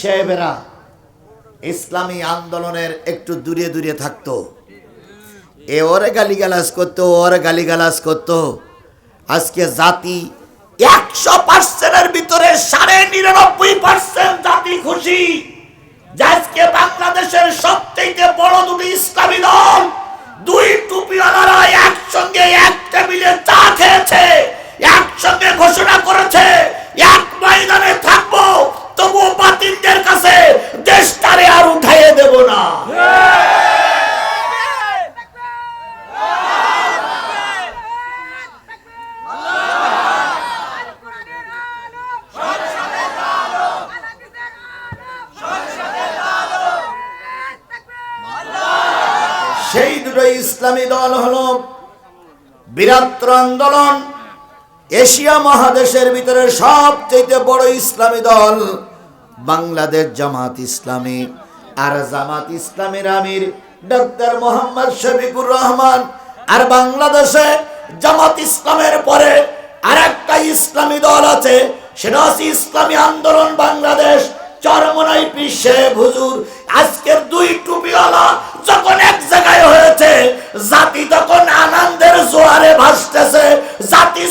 সাহেবেরা ইসলামী আন্দোলনের একটু দূরে দূরে থাকতো, এ ওরে গালিগালাজ করতো, ওরে গালিগালাজ করতো। আজকে জাতি 100%-এর ভিতরে 99.5% জাতি খুশি যে আজকে বাংলাদেশের সবচেয়ে বড় দুটি ইসলামী দল, দুই টুপিওয়ালারা একসঙ্গে এক টেবিলে চা খেয়েছে, একসঙ্গে ঘোষণা করেছে এক ময়দানে থাকবো, তবুও বাতিলদের কাছে দেশটারে আর উঠাইয়ে দেব না। সেই দুটো ইসলামী দল হলো বৃহত্তর আন্দোলন, এশিয়া মহাদেশের ভিতরে সবচেয়ে বড় ইসলামী দল বাংলাদেশ জামাত ইসলামী। আর জামাত ইসলামীর আমির ডক্টর মোহাম্মদ শফিকুর রহমান। আর বাংলাদেশে জামাত ইসলামের পরে আরেকটা ইসলামী দল আছে, সেটা হচ্ছে ইসলামী আন্দোলন বাংলাদেশ, চরমনাই পীর সাহেব হুজুর। আজকের দুই টুপিওয়ালা যখন এক জায়গায় হয়েছে, জাতি তখন আনন্দের জোয়ারে ভাসতেছে, জাতি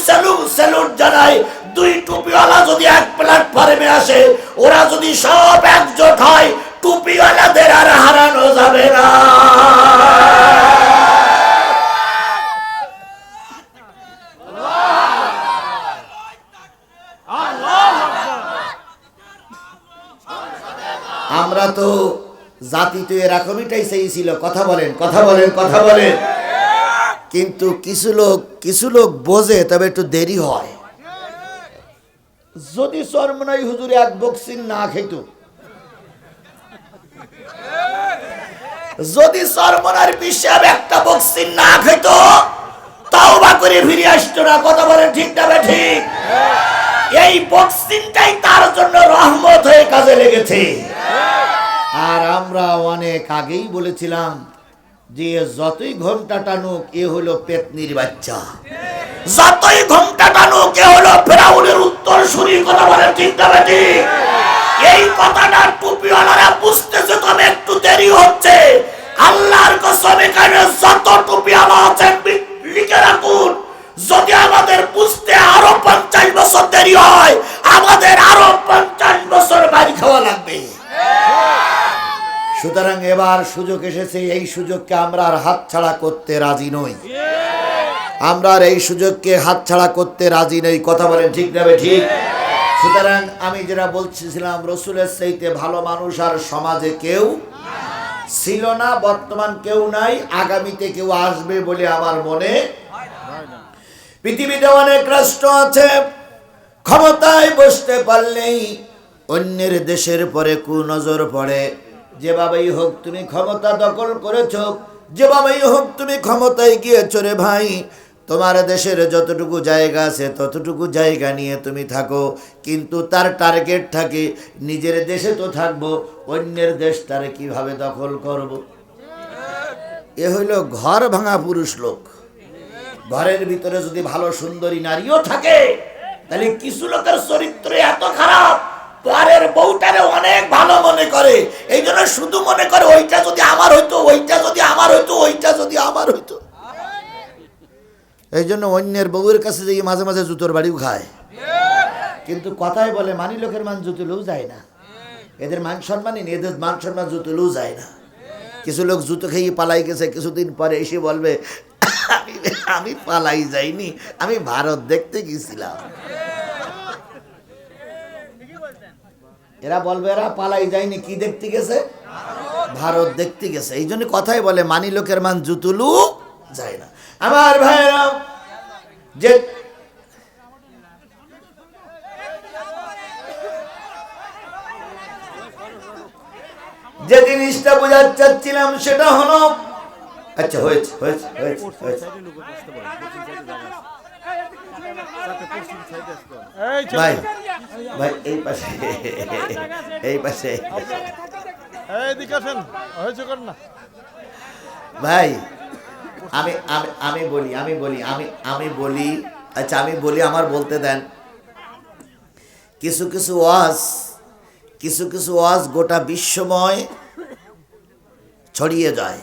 স্যালুট জানায়। দুই টুপিওয়ালা যদি এক প্ল্যাটফর্মে আসে, ওরা যদি সব একজোট হয়, টুপিওয়ালাদের আর হারানো যাবে না। আমরা তো জাতি তো এরকমইটাই চেয়েছিল। কথা বলেন, কথা বলেন, কথা বলেন। কিন্তু কিছু লোক বোঝে, তবে একটু দেরি হয়। যদি চরমনাই হুজুর এক বক্সিং না খেত, যদি চরমনার পিসাব একটা বক্সিং না খেত, তাওবা করে ফিরে আসতো না। কথা বলেন ঠিক না ঠিক? এই বক্সিংটাই তার জন্য রহমত হয়ে কাজে লেগেছে। আর আমরা অনেক আগেই বলেছিলাম যে যতই ঘন্টা টানুক এ হলো পেতনির বাচ্চা, যতই ঘন্টা টানুক এ হলো ফেরাউনের উত্তরসূরি। কথা বলেন ঠিক না ঠিক? এই কথাটা টুপিওয়ালারা বুঝতেছে, তবে একটু দেরি হচ্ছে। আল্লাহর কসম, এখানে যত টুপিওয়ালা আছেন লিখে রাখুন, যদি আমাদের বুঝতে আরো 50 বছর দেরি হয়, আমাদের আরো 50 বছর বাড়ি খাওয়া লাগবে। সুতরাং এবার সুযোগ এসেছে, এই সুযোগকে আমরা আর হাতছাড়া করতে রাজি নই। আমরা আর এই সুযোগকে হাতছাড়া করতে রাজি নই। কথা বলেন ঠিক না ঠিক? সুতরাং আমি যেটা বলছিলাম, রসুলের চাইতে ভালো মানুষ আর সমাজে কেউ ছিল না, বর্তমান কেউ নাই, আগামীতে কেউ আসবে বলে আমার মনে। পৃথিবীতে অনেক রাষ্ট্র আছে, ক্ষমতায় বসতে পারলেই অন্যের দেশের পরে কুনজর পড়ে। যেভাবেই হোক তুমি ক্ষমতা দখল করেছো, যেভাবেই হোক তুমি ক্ষমতায় গিয়েছো রে ভাই, তোমার দেশের যতটুকু জায়গা আছে ততটুকু জায়গা নিয়ে তুমি থাকো। কিন্তু তার টার্গেট থাকে নিজের দেশে তো থাকবো, অন্যের দেশটারে কিভাবে দখল করব। এ হইল ঘর ভাঙা পুরুষ লোক। ঘরের ভিতরে যদি ভালো সুন্দরী নারীও থাকে, তাহলে কিছু লোকের চরিত্র এত খারাপ, পরের বউটারে অনেক ভালো মনে করে। এই জন্য শুধু মনে করে ওইটা যদি আমার হইতো, ওইটা যদি আমার হইতো, ওইটা যদি আমার হইতো। এই জন্য অন্যের বউয়ের কাছে যে মাঝে মাঝে জুতোর বাড়িও খায়। কিন্তু কথাই বলে মানি লোকের মান জুতলেও যায় না। এদের মান সম্মানই নেই, এদের মান সম্মান জুতলেও যায় না। কিছু লোক জুতো খেয়ে পালাই গেছে, কিছুদিন পরে এসে বলবে আমি পালাই যাইনি, আমি ভারত দেখতে গেছিলাম। এরা বলবে এরা পালাই যায়নি, কি দেখতে গেছে? ভারত দেখতে গেছে। এই জন্য কথাই বলে মানি লোকের মান জুতুলু যায় না। আমার ভাইরা, যে জিনিসটা বোঝাতে চাচ্ছিলাম সেটা হলো, আচ্ছা হয়েছে হয়েছে হয়েছে হয়েছে ভাই ভাই, এই পাশে এই পাশে ভাই, আমি বলি আচ্ছা আমি বলি, আমার বলতে দেন। কিছু ওয়াজ কিছু কিছু ওয়াজ গোটা বিশ্বময় ছড়িয়ে যায়।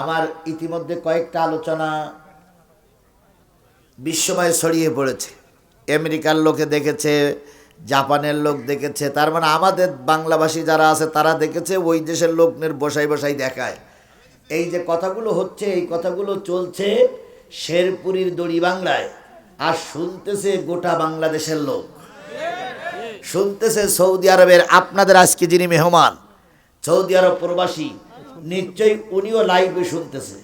আমার ইতিমধ্যে কয়েকটা আলোচনা বিশ্বময় ছড়িয়ে পড়েছে। আমেরিকার লোকে দেখেছে, জাপানের লোক দেখেছে, তার মানে আমাদের বাংলাভাষী যারা আছে তারা দেখেছে, ওই দেশের লোকদের বসাই বসাই দেখায়। এই যে কথাগুলো হচ্ছে, এই কথাগুলো চলছে শেরপুরীর দড়ি বাংলায়, আর শুনতেছে গোটা বাংলাদেশের লোক, শুনতেছে সৌদি আরবের আপনাদের আজকে যিনি মেহমান, সৌদি আরব প্রবাসী, নিশ্চয়ই উনিও লাইভে শুনতেছে।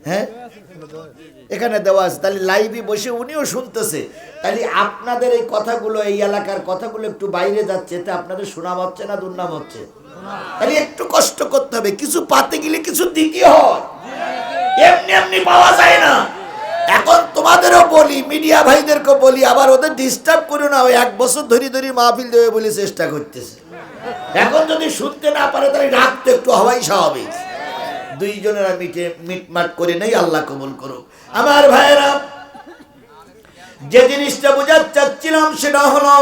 হ্যাঁ, এখানে দেওয়া আছে, তাহলে লাইভে বসে উনিও শুনতেছে। তাহলে আপনাদের এই কথাগুলো, এই এলাকার কথাগুলো একটু বাইরে যাচ্ছে, এতে আপনাদের সুনাম হচ্ছে না দুর্নাম হচ্ছে? তাহলে একটু কষ্ট করতে হবে, কিছু পাতে গেলে কিছু দিতে হয়, এমনি এমনি পাওয়া যায় না। এখন তোমাদেরও বলি, মিডিয়া ভাইদেরকে বলি, আবার ওদের ডিস্টার্ব করো না। ওই 1 বছর ধরে ধরে মাহফিল দেবে বলে চেষ্টা করতেছে, এখন যদি শুনতে না পারে তাহলে রাগ তো একটু হওয়াই স্বাভাবিক। দুইজনেরা মিটমাট করে নেই, আল্লাহ কবুল করুক। আমার ভাইয়েরা, যে জিনিসটা বোঝাতে চাচ্ছিলাম সেটা হলো,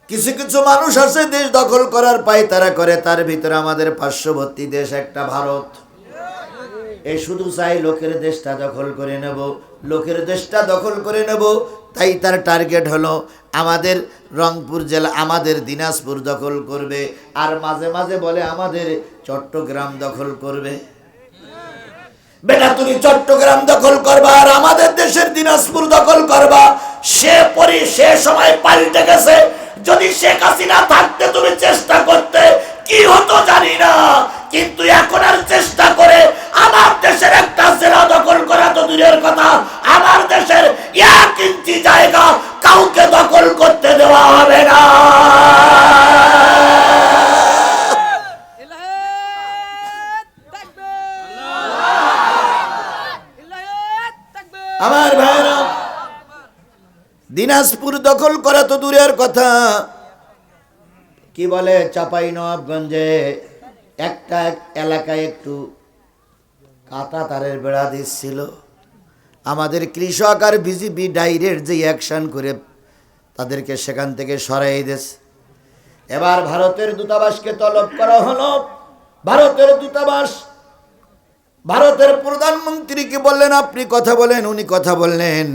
কিছু কিছু মানুষ আছে দেশ দখল করার পায় তারা করে, তার ভিতরে আমাদের পার্শ্ববর্তী দেশ একটা ভারত। এই শুধু চাই লোকের দেশটা দখল করে নেব, লোকের দেশটা দখল করে নেব। তাই তার টার্গেট হলো আমাদের রংপুর জেলা, আমাদের দিনাজপুর দখল করবে, আর মাঝে মাঝে বলে আমাদের চট্টগ্রাম দখল করবে। বেটা তুমি চট্টগ্রাম দখল করবা আর আমাদের দেশের দিনাজপুর দখল করবা, সে সময় পাল্টে গেছে। যদি শেখ হাসিনা থাকতে তুমি চেষ্টা করতে, কি হতো জানি না, কিন্তু এখন আর চেষ্টা করে আমার দেশের একটা জেলা দখল করা তো দূরের কথা, আমার দেশের 1 ইঞ্চি জায়গা কাউকে দখল করতে দেওয়া হবে না। আমার ভাইরা, দিনাজপুর দখল করা তো দূরের কথা, কি বলে চাঁপাইনবাবগঞ্জে একটা এলাকায় একটু কাঁটা তারের বেড়া দিচ্ছিল, আমাদের কৃষক আর বিজেপি ডাইরেক্ট যে অ্যাকশন করে তাদেরকে সেখান থেকে সরাই দিয়েছে। এবার ভারতের দূতাবাসকে তলব করা হলো। ভারতের দূতাবাস ভারতের প্রধানমন্ত্রীকে বললেন আপনি কথা বলেন, উনি কথা বললেন।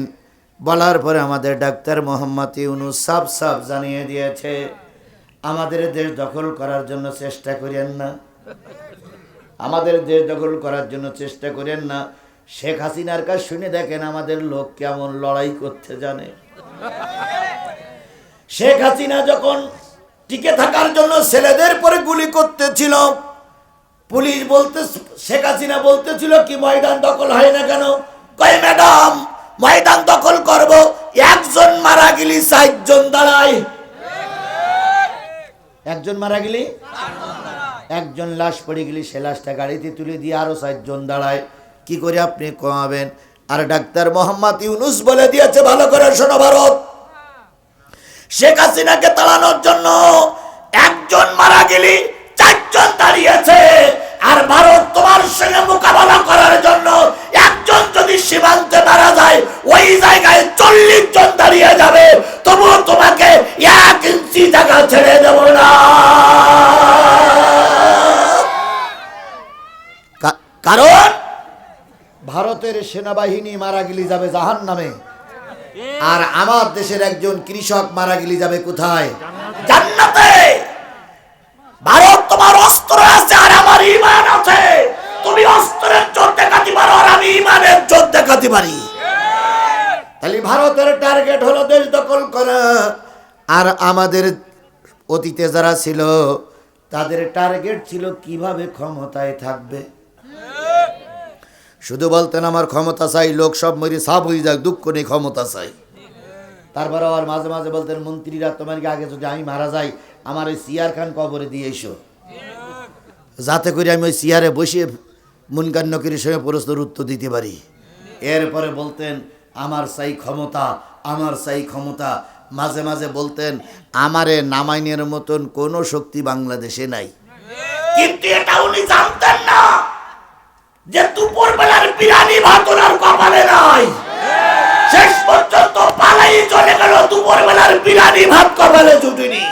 বলার পরে আমাদের ডাক্তার মোহাম্মদ ইউনূস সাফ জানিয়ে দিয়েছে, আমাদের দেশ দখল করার জন্য চেষ্টা করেন না, আমাদের দেশ দখল করার জন্য চেষ্টা করেন না। শেখ হাসিনার কাছে শুনে দেখেন আমাদের লোক কেমন লড়াই করতে জানে। শেখ হাসিনা যখন টিকে থাকার জন্য ছেলেদের পরে গুলি করতেছিল, পুলিশ বলতে, শেখ হাসিনা বলতেছিল কি ময়দান দখল হয় না কেন? কয় ম্যাডাম ময়দান দখল করব, একজন মারা গেলি 4 জন দাঁড়ায়, একজন মারা গেলি, একজন লাশ পড়ে গেলি, সে লাশটা গাড়িতে তুলে দিয়ে আরো 4 জন দাঁড়ায়, কি করে আপনি কমাবেন? আর ডাক্তার মোহাম্মদ ইউনূস বলে দিয়েছে, ভালো করে শোনো ভারত, শেখ হাসিনাকে তাড়ানোর জন্য একজন মারা গেলি 4 জন দাঁড়িয়েছে, আর ভারত তোমার সঙ্গে মোকাবেলা করার জন্য একজন যদি সীমান্তে মারা যায়, ওই জায়গায় 40 জন দাঁড়িয়ে যাবে, তবুও তোমাকে 1 ইঞ্চি জায়গা ছেড়ে দেব না। কারণ ভারতের সেনাবাহিনী মারা গেলে যাবে জাহান্নামে, আর আমার দেশের একজন কৃষক মারা গেলে যাবে কোথায়? জান্নাতে। ভারত তোমার অস্ত্র আছে আর আমার ঈমান আছে, তুমি অস্ত্রের জোর দেখাতে পারো আর আমি ঈমানের জোর দেখাতে পারি। তাহলে ভারতের টার্গেট হলো দেশ দখল করা, আর আমাদের অতীতে যারা ছিল তাদের টার্গেট ছিল কিভাবে ক্ষমতায় থাকবে। শুধু বলতেন আমার ক্ষমতা চাই, লোক সব মরে সাপ হয়ে যাক, দুঃখ নেই, ক্ষমতা চাই। তারপরে আবার মাঝে মাঝে বলতেন মন্ত্রীরা তোমার আগে যদি আমি মারা যাই আমার ওই সিয়ার খান কবরে দিয়ে এসো, যাতে করে আমি ওই সিয়ারে বসে মুনকার নকিরের সঙ্গে প্রশ্নের উত্তর দিতে পারি। এরপরে বলতেন আমার চাই ক্ষমতা, আমার চাই ক্ষমতা। মাঝে মাঝে বলতেন আমারে নামাইনের মতন কোনো শক্তি বাংলাদেশে নাই। কিন্তু এটা উনি জানতেন না যে দুপুর বেলার বিরিয়ানি ভাত ওনার কপালে নাই। শেষ পর্যন্ত পালাই চলে গেল, দুপুর বেলার বিরিয়ানি ভাত কপালে জুটেনি।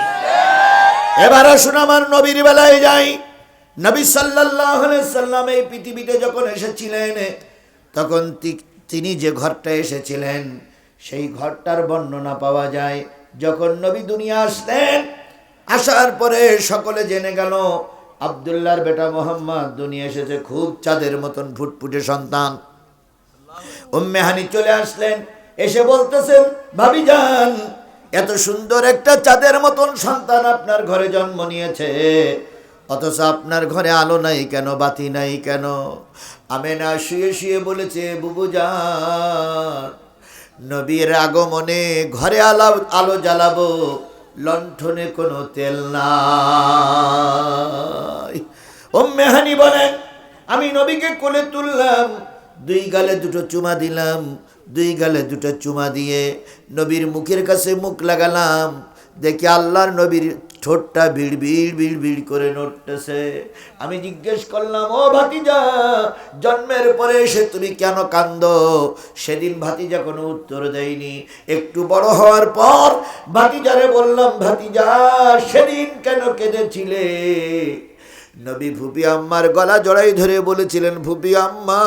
এবার আসুন আমার নবীর বেলায় যাই। নবী সাল্লাল্লাহু আলাইহি সাল্লাম এই পৃথিবীতে যখন এসেছিলেন, তখন তিনি যে ঘরটা এসেছিলেন সেই ঘরটার বর্ণনা পাওয়া যায়। যখন নবী দুনিয়া আসলেন, আসার পরে সকলে জেনে গেল আব্দুল্লাহর বেটা মোহাম্মদ দুনিয়া এসেছে, খুব চাঁদের মতন ফুটফুটে সন্তান। উম্মে হানি চলে আসলেন, এসে বলতেছেন, ভাবি যান, এত সুন্দর একটা চাঁদের মতন সন্তান আপনার ঘরে জন্ম নিয়েছে, অথচ আপনার ঘরে আলো নাই কেন, বাতি নাই কেন? আমেনা শুয়ে শুয়ে বলেছে, বুবু যান, নবীর আগমনে ঘরে আলো জ্বালাবো, লণ্ঠনে কোনো তেল নাই। উম্মে হানি বলেন, আমি নবীকে কোলে তুললাম, দুই গালে দুটো চুমা দিলাম, দুই গালে দুটো চুমা দিয়ে নবীর মুখের কাছে মুখ লাগালাম, দেখি আল্লাহর নবীর ঠোঁটটা ভিড় ভিড় ভিড় ভিড় করে নড়তেছে। আমি জিজ্ঞেস করলাম, ও ভাতিজা, জন্মের পরে এসে তুমি কেন কান্দো? সেদিন ভাতিজা কোনো উত্তর দেয়নি। একটু বড় হওয়ার পর ভাতিজারে বললাম, ভাতিজা, সেদিন কেন কেঁদেছিলে? নবী ফুপি আম্মার গলা জড়াই ধরে বলেছিলেন, ফুপি আম্মা,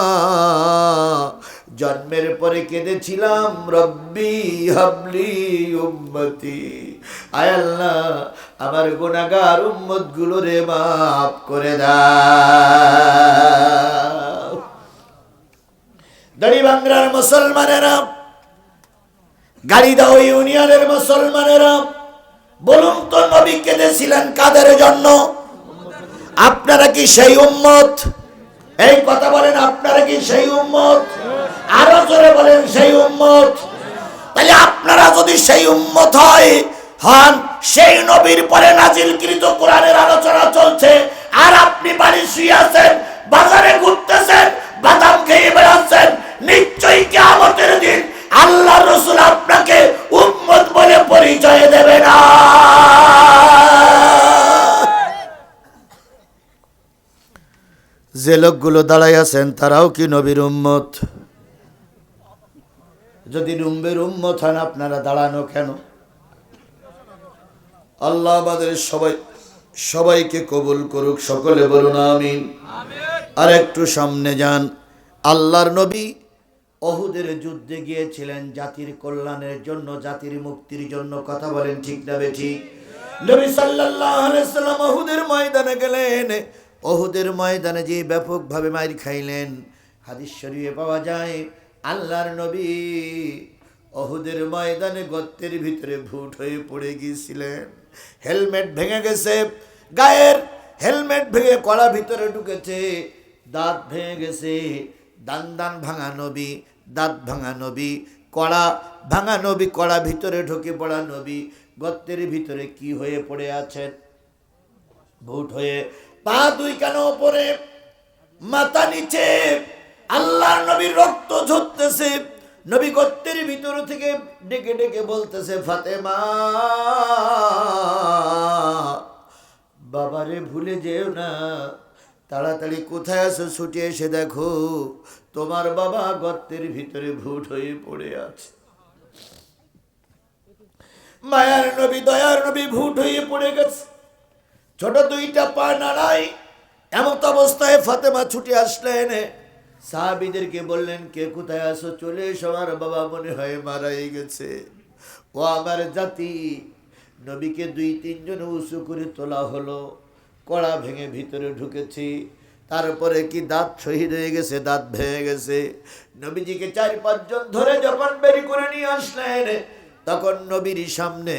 জন্মের পরে কেঁদেছিলাম, রব্বি হাবলি উম্মতি, আয় আল্লাহ, আমার গুনাহগার উম্মত গুলোরে মাফ করে দাও। দাড়িভাঙ্গার মুসলমানেরা, গাড়িদাও ইউনিয়নের মুসলমানেরা, বলুন তো নবী কেঁদেছিলেন কাদের জন্য? আপনারা কি সেই উম্মত? এই কথা বলেন, আপনারা কি সেই উম্মত? আরো জোরে বলেন, সেই উম্মত। তাহলে আপনারা যদি সেই উম্মত হন, সেই নবীর পরে নাজিলকৃত কোরআনের আলোচনা চলছে, আর আপনি বাড়ি শুয়ে আছেন, বাজারে ঘুরতেছেন, বাদাম খেয়ে বেড়াচ্ছেন, নিশ্চয়ই কিয়ামতের দিন আল্লাহর রাসূল আপনাকে উম্মত বলে পরিচয় দেবে না। যে লোকগুলো দাঁড়াই আছেন তারাও কি নবীর উম্মত? যদি নবীর উম্মত হন, আপনারা দাঁড়ানো কেন? আল্লাহ আমাদের সবাইকে কবুল করুক, সকলে বলুন আমিন। আর একটু সামনে যান। আল্লাহর নবী উহুদের যুদ্ধে গিয়েছিলেন জাতির কল্যাণের জন্য, জাতির মুক্তির জন্য। কথা বলেন ঠিক না বেঠিক? নবী সাল্লাল্লাহু আলাইহি ওয়াসাল্লাম উহুদের ময়দানে গেলেন। উহুদের ময়দানে যে ব্যাপকভাবে মাইর খাইলেন, হাদিস শরীফে পাওয়া যায়, আল্লাহর নবী উহুদের ময়দানে গর্তের ভিতরে ভুট হয়ে পড়ে গিয়েছিলেন। হেলমেট ভেঙে গেছে, গায়ের হেলমেট ভেঙে কড়া ভিতরে ঢুকেছে, দাঁত ভেঙে গেছে, দান ভাঙা নবী, দাঁত ভাঙা নবী, কড়া ভাঙা নবী, কড়া ভিতরে ঢুকে পড়া নবী, গর্তের ভিতরে কি হয়ে পড়ে আছেন? ভুট হয়ে, পা দুই কেন উপরে, মাথা নিচে, আল্লাহর নবীর রক্ত ঝরতেছে। নবী গর্তের ভিতর থেকে ডেকে ডেকে বলতেছে, ফাতেমা, বাবারে ভুলে যেও না, তাড়াতাড়ি কোথায় আছো, ছুটে এসে দেখো, তোমার বাবা গর্তের ভিতরে ভুট হয়ে পড়ে আছে। মায়ার নবী, দয়ার নবী ভুট হয়ে পড়ে গেছে, ছোট দুইটা পা নাড়াই। এমত অবস্থায় ফাতেমা ছুটে আসলেন, সাহাবীদেরকে বললেন, কে কোথায় আছো, চলে এসো, আমার বাবা মনে হয় মারাই গেছে। ও আমার জাতি, নবীকে দুই তিনজন উঁচু করে তোলা হলো, কড়া ভেঙে ভিতরে ঢুকেছি। তারপরে কি দাঁত শহীদ হয়ে গেছে, দাঁত ভেঙে গেছে। নবীজিকে 4-5 জন ধরে যখন বেরি করে নিয়ে আসলেন, তখন নবীর সামনে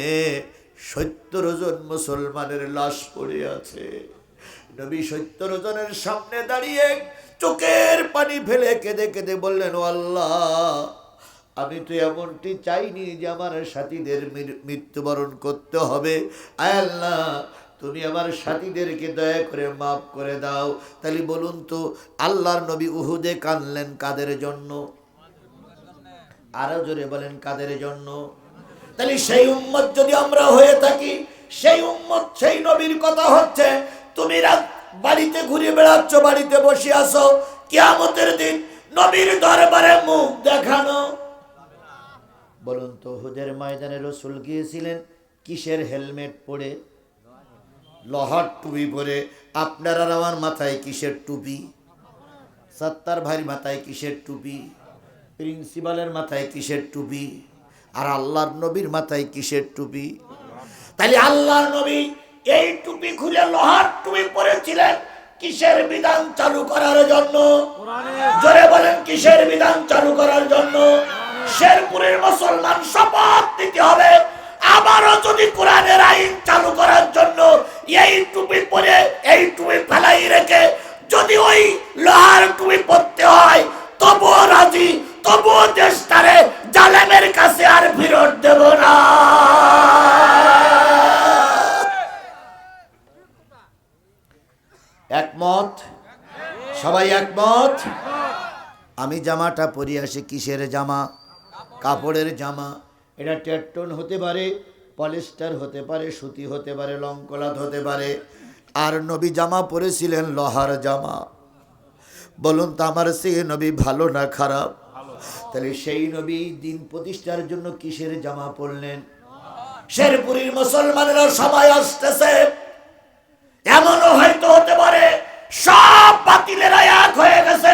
70 জন মুসলমানের লাশ পড়ে আছে। নবী 70 জনের সামনে দাঁড়িয়ে চোখের পানি ফেলে কেঁদে কেঁদে বললেন, ও আল্লাহ, আমি তো এমনটি চাইনি যে আমার সাথীদের মৃত্যুবরণ করতে হবে। আয় আল্লাহ, তুমি আমার সাথীদেরকে দয়া করে মাফ করে দাও। তাহলে বলুন তো, আল্লাহর নবী উহুদে কাঁদলেন কাদের জন্য? আরো জোরে বলেন, কাদের জন্য? তাহলে সেই উম্মত যদি আমরা হয়ে থাকি, সেই উম্মত, সেই নবীর কথা হচ্ছে। তুমি রাত বাড়িতে ঘুরে বেড়াচ্ছ, বাড়িতে বসে আছো, কিয়ামতের দিন নবীর দরবারে মুখ দেখানো। বলুন তো, উহুদের ময়দানে রাসূল গিয়েছিলেন কিসের হেলমেট পরে? লোহার টুপি পরে। আপনার আর আমার মাথায় কিসের টুপি? সত্তার ভাইয়ের মাথায় কিসের টুপি? প্রিন্সিপালের মাথায় কিসের টুপি? আর আল্লাহর নবীর মাথায় কিসের টুপি? তাহলে আল্লাহর নবী এই টুপি খুলে লোহার টুপি পরেছিলেন কিসের বিধান চালু করার জন্য? জোরে বলেন, কিসের বিধান চালু করার জন্য? শেরপুরের মুসলমান শপথ নিতে হবে, আবারও যদি কোরআনের আইন চালু করার জন্য এই টুপি পরে, এই টুপি ফেলাই রেখে যদি ওই লোহার টুপি পরতে হয় তবুও রাজি, তবুও দেশটারে জালেমের কাছে আর ফেরত দেব না। একমত? সবাই একমত? আমি জামাটা পরে আসি কিসের জামা? কাপড়ের জামা। এটা টেট্টন হতে পারে, পলিস্টার হতে পারে, সুতি হতে পারে, লংকলাত হতে পারে। আর নবী জামা পরেছিলেন লোহার জামা। বলুন তো আমার সেই নবী ভালো না খারাপ? তাহলে সেই নবী দিন প্রতিষ্ঠার জন্য কিসের জামা পরলেন? শেরপুরের মুসলমানেরা সবাই আসতেছে, এমনও হয়তো হতে পারে সব বাতিলেরা এক হয়ে গেছে,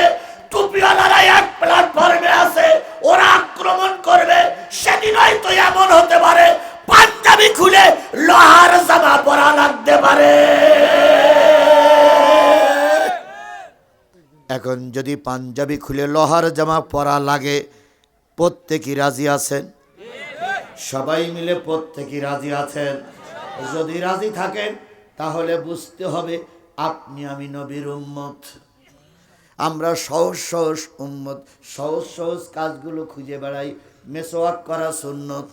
টুপিওয়ালারা এক প্ল্যাটফর্মে আছে, ওরা আক্রমণ করবে। সেদিন হয়তো এমন হতে পারে পাঞ্জাবি খুলে লোহার জামা পরা লাগতে পারে। এখন যদি পাঞ্জাবি খুলে লোহার জামা পরা লাগে, প্রত্যেকই রাজি আছেন? সবাই মিলে প্রত্যেকই রাজি আছেন? যদি রাজি থাকেন তাহলে বুঝতে হবে আপনি আমি নবীর উম্মত। আমরা সহজ সহজ উম্মত, সহজ সহজ কাজগুলো খুঁজে বেড়াই। মেসওয়াক করা সুন্নত,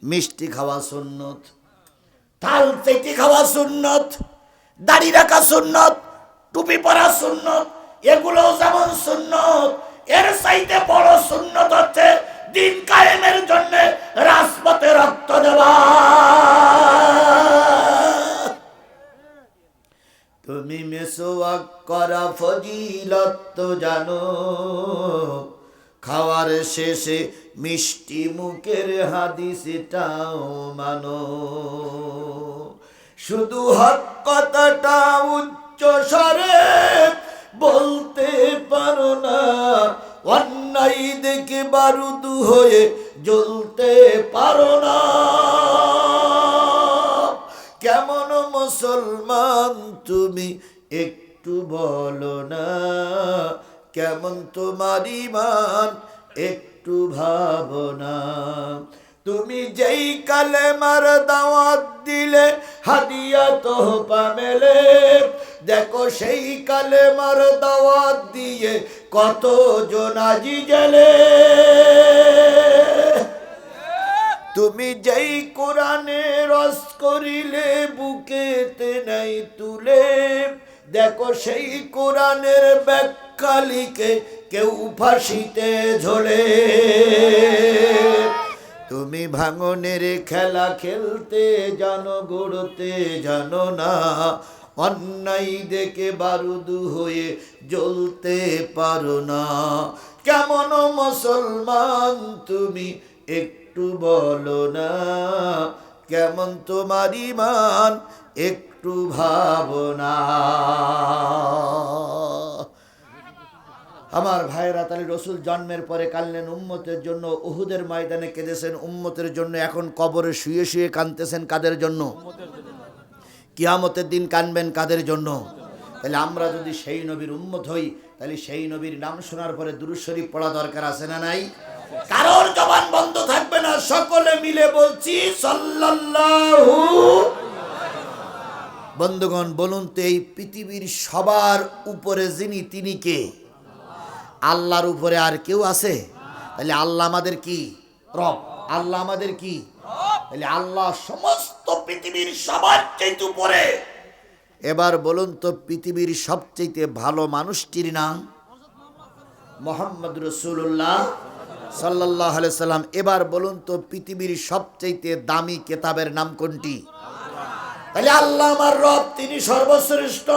মিষ্টি খাওয়া সুন্নত, তাল চেটি খাওয়া সুন্নত, দাড়ি রাখা সুন্নত, টুপি পরা সুন্নত, এগুলো যেমন সুন্নত, এর চাইতে বড় সুন্নত হচ্ছে দিন কায়েমের জন্য রাজপথে রক্ত দেওয়া। তুমি মেসওয়াক করা ফজিলত তো জানো, খাওয়ার শেষে মিষ্টি মুখের হাদিসটাও মানো। শুধু হক কথাটা উচ্চ স্বরে বলতে পারো না, অন্যায় দেখে বারুদ হয়ে জ্বলতে পারো না। কেমন মুসলমান তুমি একটু বলো না, কেমন তোমার ঈমান একটু ভাবনা। তুমি যেই কালেমার দাওয়াত দিলে হাদিয়া তোহফা মেলে, দেখো সেই কালেমার দাওয়াত দিয়ে কত জন আজি জেলে। তুমি যেই কোরআনে রস করিলে বুকেতে নাই তুলে, দেখো সেই কোরআনের ব্যাখ্যা লিখে কেউ ফাঁসিতে ঝোলে। তুমি ভাঙনের খেলা খেলতে জানো, গড়তে জানো না, অন্যায় দেখে বারুদ হয়ে জ্বলতে পারো না। কেমন মুসলমান তুমি একটু বলো না, কেমন তোমার ঈমান একটু ভাবনা। আমার ভাইরা, তাহলে রসুল জন্মের পরে কাঁদলেন উম্মতের জন্য, উহুদের ময়দানে কেঁদেছেন উম্মতের জন্য, এখন কবরে শুয়ে শুয়ে কাঁদতেছেন কাদের জন্য? কিয়ামতের দিন কাঁদবেন কাদের জন্য? তাহলে আমরা যদি সেই নবীর উম্মত হই, তাহলে সেই নবীর নাম শোনার পরে দুরূদ শরীফ পড়া দরকার আছে না নাই? কারোর জবান বন্ধ থাকবে না, সকলে মিলে বলছি সাল্লাল্লাহু। বন্ধুগণ বলুন তো, এই পৃথিবীর সবার উপরে যিনি, তিনি কে? আল্লাহর উপরে আর কেউ আছে? তাহলে আল্লাহ আমাদের কি? রব। আল্লাহ আমাদের কি? তাহলে আল্লাহ সমস্ত পৃথিবীর সবার চাইতে উপরে। এবার বলুন তো, পৃথিবীর সবচেয়ে ভালো মানুষটির নাম? মুহাম্মদ রাসূলুল্লাহ সাল্লাল্লাহু আলাইহি সাল্লাম। এবার বলুন তো, পৃথিবীর সবচেয়ে দামি কিতাবের নাম কোনটি? তাহলে আল্লাহ আমার রব, তিনি সর্বশ্রেষ্ঠ।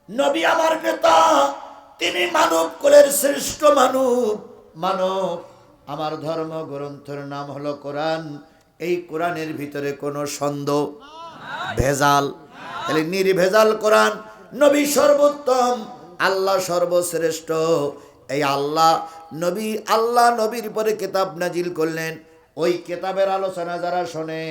নবী আমার নেতা, তিনি মানব কুলের শ্রেষ্ঠ মানব। আমার ধর্ম গ্রন্থের নাম হলো কোরআন। এই কোরআনের ভিতরে কোনো সন্দেহ, ভেজাল তাহলে নির্ভেজাল কোরআন, নবী সর্বোত্তম, আল্লাহ সর্বশ্রেষ্ঠ। এই আল্লাহ নবীর পরে কিতাব নাজিল করলেন। ওই কিতাবের আলোচনা যারা শোনে,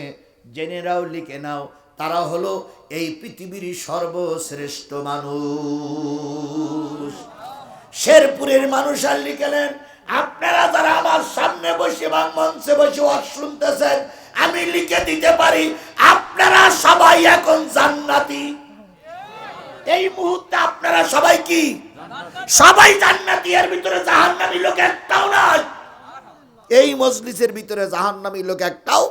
জেনে নাও, লিখে নাও, তারা হলো এই পৃথিবীর সর্বশ্রেষ্ঠ মানুষ। শেরপুরের মানুষ আর লিখলেন, আপনারা যারা আমার সামনে বসে বা মঞ্চে বসে ওয়াজ শুনতেছেন, আমি লিখে দিতে পারি আপনারা সবাই এখন জান্নাতি। এই মুহূর্তে আপনারা সবাই কি? সবাই জান্নাতি। এর ভিতরে জাহান্নামী লোক একটাও নাই। এই মজলিসের ভিতরে জাহান্নামী লোক একটাও,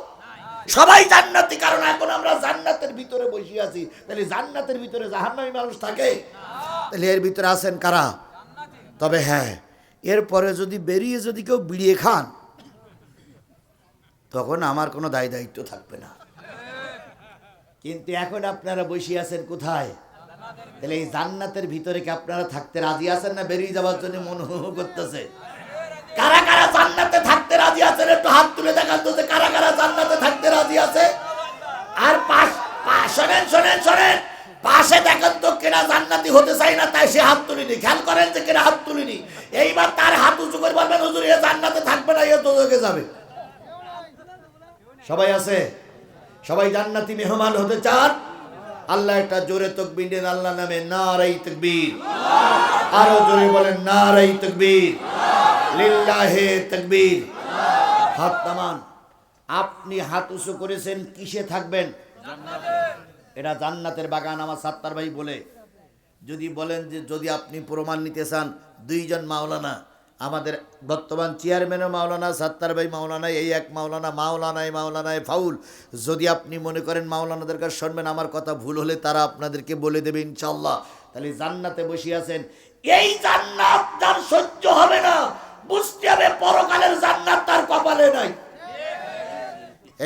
সবাই জান্নাতি। কারণ এখন আমরা জান্নাতের ভিতরে বসে আছি। তাহলে জান্নাতের ভিতরে জাহান্নামী মানুষ থাকে? তাহলে এর ভিতরে আছেন কারা? তবে হ্যাঁ, এরপরে যদি বেরিয়ে যদি কেউ বিড়িয়ে খান, তখন আমার কোনো দায় দায়িত্ব থাকবে না। কিন্তু এখন আপনারা বসে আছেন কোথায়? তাহলে এই জান্নাতের ভিতরে কি আপনারা থাকতে রাজি আছেন, না বেরিয়ে যাওয়ার জন্য মনে করতেছে? কারা কারা জান্নাতে থাকতে রাজি আছেন একটু হাত তুলে দেখান তো, যে কারা কারা জান্নাতে থাকতে রাজি আছে। আর শোনেন শোনেন শোনেন, পাশে দেখেন তো কেনা জান্নাতি হতে চাই না, তাই সে হাত তুলিনি। খেয়াল করেন যে কেনা হাত তুলিনি। এইবার তার হাত উঁচু করে বলবেন, হুজুর এ জান্নাতে থাকবে না, এ দোজখে যাবে। সবাই আছে? সবাই জান্নাতি মেহমান হতে চান? আল্লাহ একটা জোরে তাকবীর দেন আল্লাহ নামে, নারায়ে তাকবীর। আরো জোরে বলেন নারায়ে তাকবীর, লিল্লাহে তাকবীর। হাত নামান। আপনি হাত উঁচু করেছেন, কিসে থাকবেন? এটা জান্নাতের বাগান। আমার সাত্তার ভাই বলে, যদি বলেন যে যদি আপনি প্রমাণ নিতে চান, দুইজন মাওলানা, আমাদের বর্তমান চেয়ারম্যানও মাওলানা, সাত্তার ভাই মাওলানা, এই এক মাওলানা, মাওলানায় ফাউল। যদি আপনি মনে করেন মাওলানাদের কাছে শুনবেন, আমার কথা ভুল হলে তারা আপনাদেরকে বলে দেবে ইনশাআল্লাহ। তাহলে জান্নাতে বসে আছেন। এই জান্নাত যার সহ্য হবে না, বুঝতে হবে পরকালের জান্নাত তার কপালে নাই।